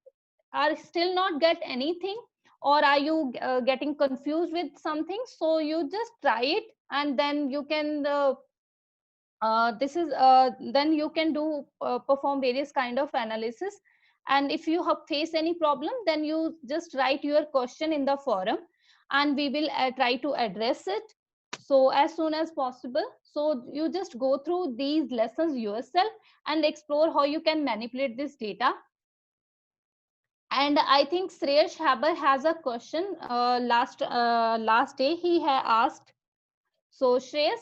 are still not get anything, or are you getting confused with something, so you just try it, and then you can this is then you can do perform various kind of analysis, And if you have face any problem, then you just write your question in the forum, and we will try to address it so as soon as possible. So you just go through these lessons yourself and explore how you can manipulate this data. And I think Shreyash Haber has a question. Last day he had asked. So Shreyas,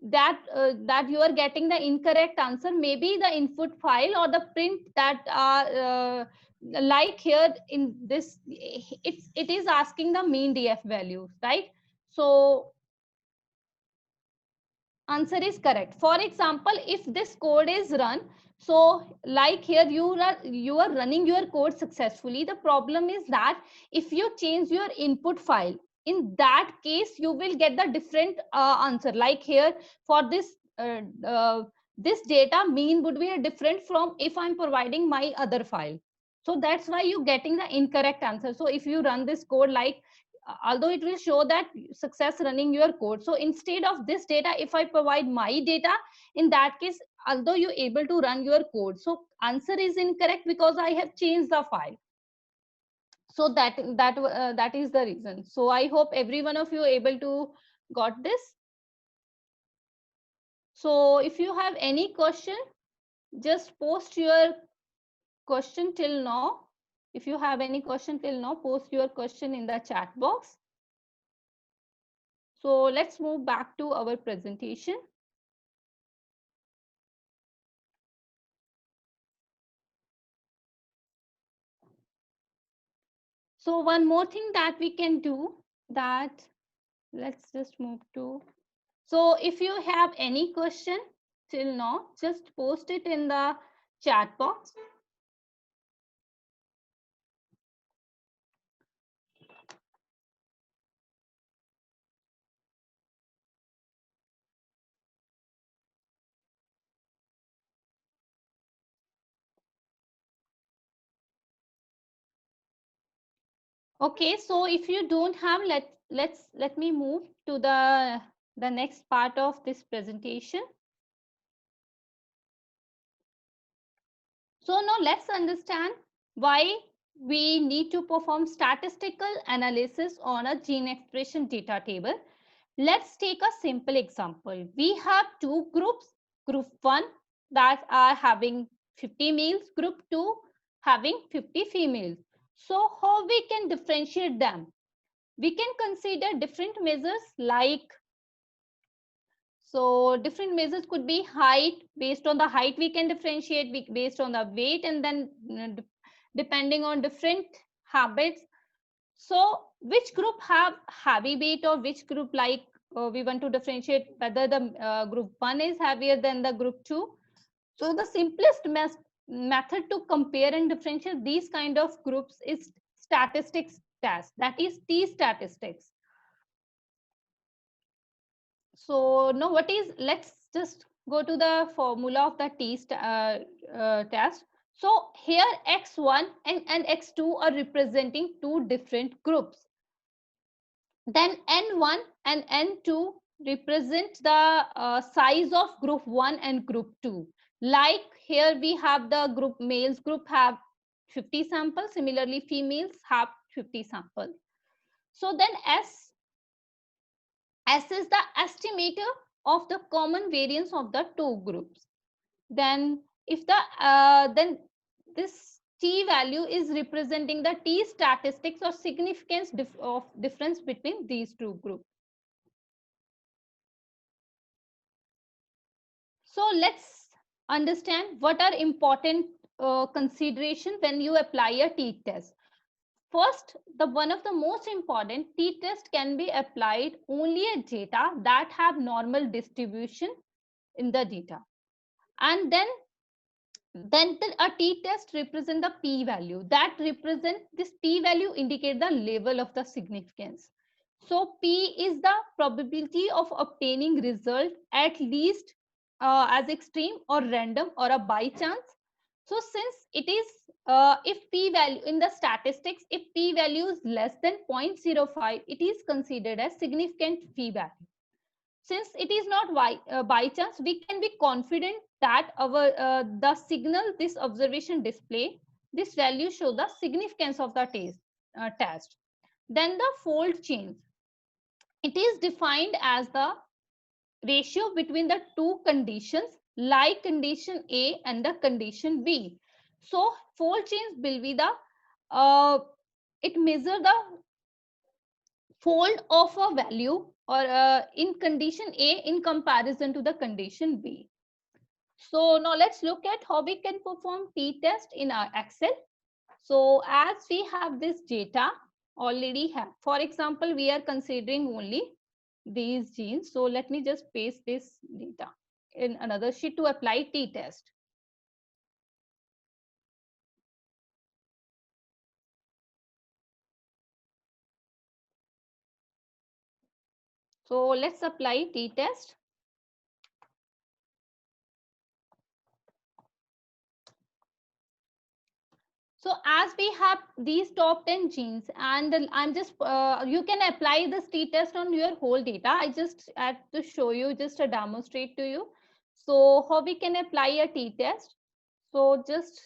that you are getting the incorrect answer. Maybe the input file or the print that like here in this, it is asking the mean DF value, right? So answer is correct. For example, if this code is run, so like here you are running your code successfully. The problem is that if you change your input file, in that case you will get the different answer. Like here for this data mean would be different from if I'm providing my other file. So that's why you're getting the incorrect answer. So if you run this code, like although it will show that success running your code, so instead of this data, if I provide my data, in that case, although you're able to run your code, so answer is incorrect because I have changed the file. So that is the reason. So I hope every one of you able to got this. So if you have any question, just post your question till now. If you have any question till now, post your question in the chat box. So let's move back to our presentation. So one more thing that we can do, that let's just move to. So if you have any question till now, just post it in the chat box. Okay, so if you don't have, let me move to the next part of this presentation. So now let's understand why we need to perform statistical analysis on a gene expression data table. Let's take a simple example. We have two groups, group 1 that are having 50 males, group 2 having 50 females. So how we can differentiate them? We can consider different measures like, so different measures could be height. Based on the height, we can differentiate based on the weight, and then depending on different habits. So which group have heavy weight, or which group, like we want to differentiate whether the group 1 is heavier than the group 2. So the simplest method to compare and differentiate these kind of groups is statistics test, that is t-statistics. So now what is, let's just go to the formula of the test. So here x1 and x2 are representing two different groups. Then n1 and n2 represent the size of group 1 and group 2. Like here we have the group, males group have 50 samples, similarly females have 50 samples. So then S is the estimator of the common variance of the two groups. Then if the then this t value is representing the t statistics or significance of difference between these two groups. So let's understand what are important consideration when you apply a t-test. First, one of the most important, t-test can be applied only at data that have normal distribution in the data. And then a t-test represent the p-value. That represent, this p-value indicate the level of the significance. So p is the probability of obtaining result at least as extreme or random or a by chance. So since it is if p value in the statistics, if p value is less than 0.05, it is considered as significant p value. Since it is not by chance, we can be confident that the signal this observation display, this value show the significance of the test. Then the fold change. It is defined as the ratio between the two conditions, like condition A and the condition B. So fold change will be the it measure the fold of a value or in condition A in comparison to the condition B. So now let's look at how we can perform t-test in our Excel. So as we have this data already have, for example, we are considering only these genes. So let me just paste this data in another sheet to apply t-test. So let's apply t-test. So as we have these top 10 genes, and I'm just, you can apply this t-test on your whole data. I just had to show you, just to demonstrate to you. So how we can apply a t-test. So just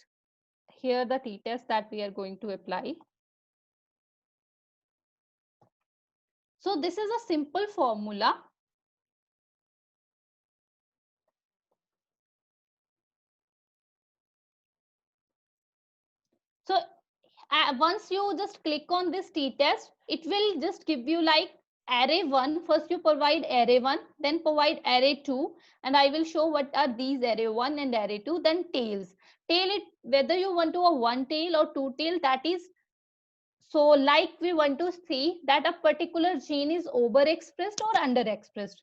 here the t-test that we are going to apply. So this is a simple formula. So once you just click on this t-test, it will just give you like array 1. First you provide array 1, then provide array 2, and I will show what are these array 1 and array 2. Then tails. Tail it whether you want to a one tail or two tail, that is. So like we want to see that a particular gene is overexpressed or underexpressed.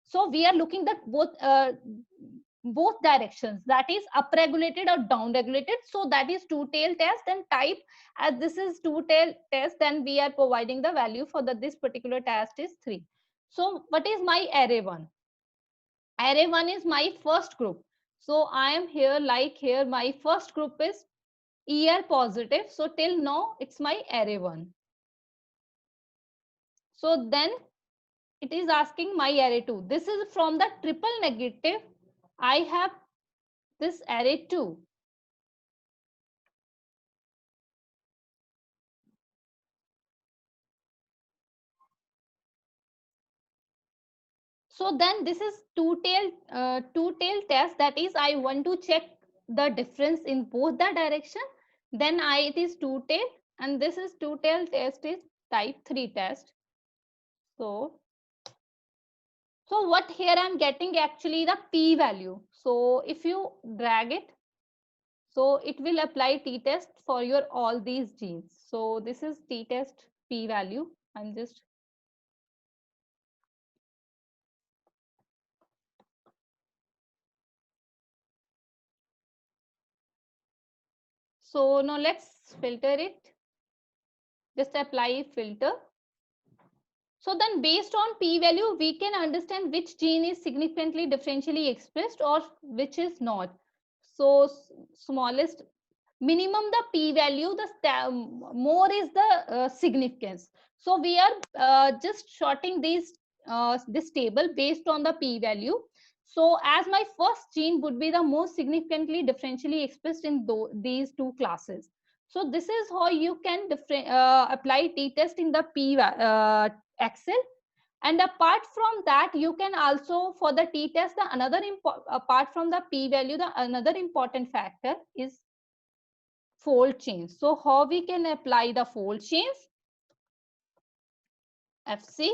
So we are looking at both directions, that is upregulated or downregulated. So that is two-tail test. And type, as this is two-tail test, then we are providing the value for this particular test is 3. So what is my array 1? Array 1 is my first group. So I am here, like here my first group is ER positive. So till now it's my array 1. So then it is asking my array 2. This is from the triple negative. I have this array 2. So then this is two-tail test. That is, I want to check the difference in both the direction. Then it is two-tail, and this is two-tail test is type 3 test. So what here I'm getting actually the p value. So if you drag it, so it will apply t-test for your all these genes. So this is t-test p value. I'm just so now let's filter it. Just apply filter. So then based on p-value, we can understand which gene is significantly differentially expressed or which is not. So smallest, minimum the p-value, the more is the significance. So we are just sorting this table based on the p-value. So as my first gene would be the most significantly differentially expressed in these two classes. So this is how you can apply t-test in the Excel. And apart from that, you can also for the t-test, the apart from the p-value, the another important factor is fold change. So how we can apply the fold change? FC.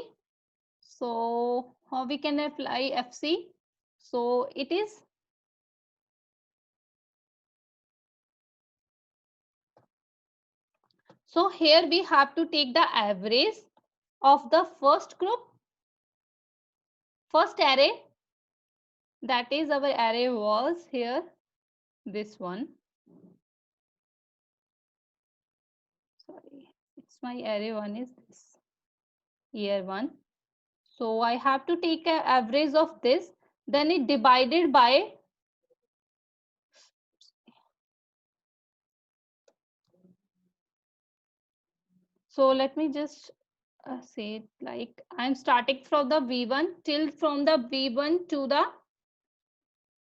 So how we can apply FC? So it is so here we have to take the average of the first group, first array, that is our array was here, this one. Sorry, it's my array 1 is this, year 1. So I have to take an average of this, then it divided by, so let me just say it like I'm starting from the V1 till from the V1 to the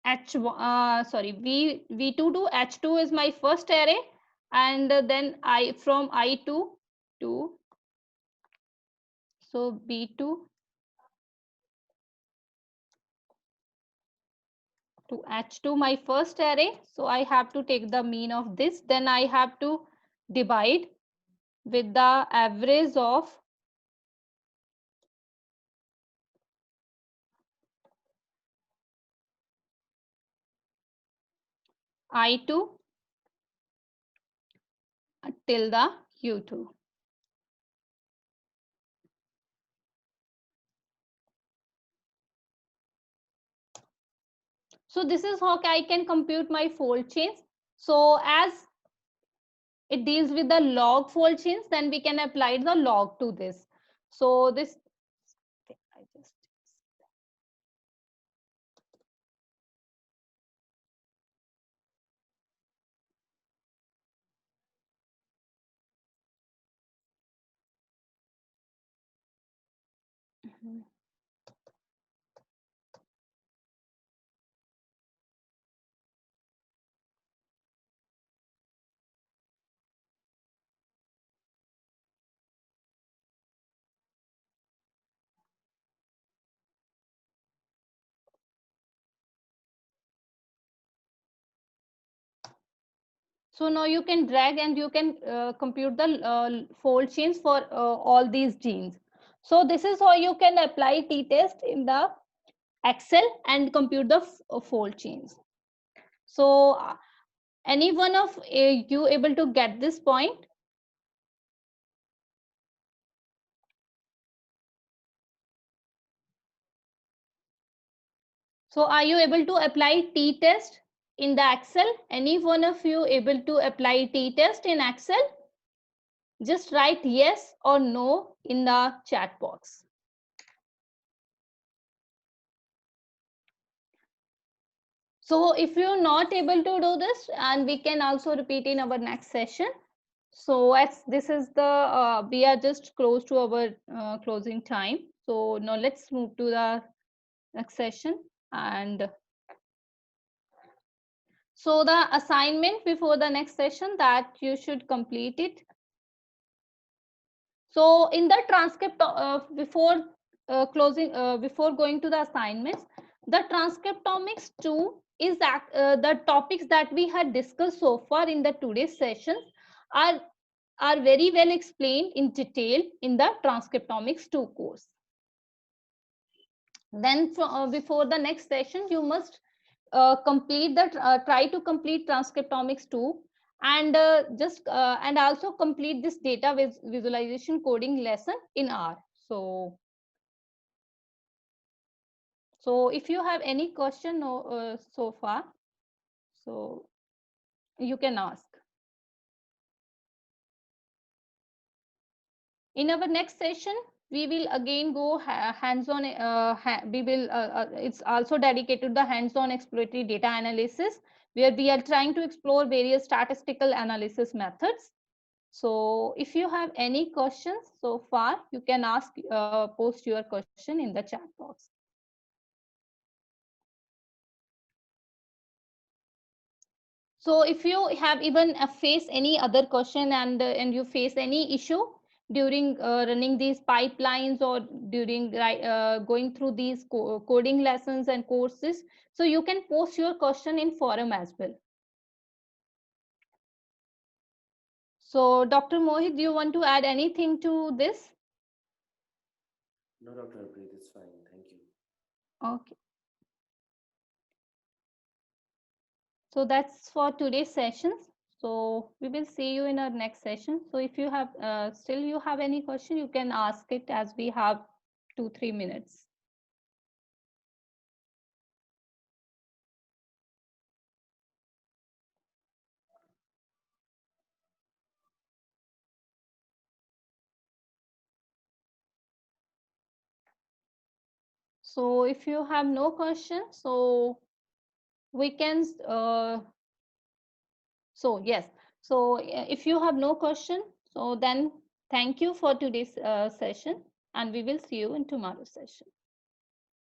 V2 to H2 is my first array, and then from I2 to, so B2 to H2 my first array. So I have to take the mean of this, then I have to divide with the average of I2 till the U2. So this is how I can compute my fold chains. So as it deals with the log fold chains, then we can apply the log to this. So this, I just, so now you can drag and you can compute the fold chains for all these genes. So this is how you can apply t-test in the Excel and compute the fold chains. So any one of you able to get this point? So are you able to apply t-test in the Excel? Any one of you able to apply t-test in Excel? Just write yes or no in the chat box. So if you're not able to do this, and we can also repeat in our next session. So as this is the, we are just close to our closing time. So now let's move to the next session. And so the assignment before the next session that you should complete it. So in the transcript before before going to the assignments, the transcriptomics 2 is that the topics that we had discussed so far in the today's sessions are very well explained in detail in the transcriptomics 2 course. Then before the next session, you must complete the try to complete transcriptomics 2, and and also complete this data visualization coding lesson in R. So if you have any question so far, so you can ask. In our next session, we will again go hands-on. We will. It's also dedicated to the hands-on exploratory data analysis, where we are trying to explore various statistical analysis methods. So if you have any questions so far, you can ask, post your question in the chat box. So if you have even face any other question, and you face any issue during running these pipelines or during going through these coding lessons and courses, so you can post your question in forum as well. So Dr. Mohit, do you want to add anything to this? No, Dr. Harpreet, it's fine. Thank you. Okay. So that's for today's sessions. So we will see you in our next session. So if you have still you have any question, you can ask it as we have 2-3 minutes. So if you have no question, so we can so yes. So if you have no question, so then thank you for today's session, and we will see you in tomorrow's session.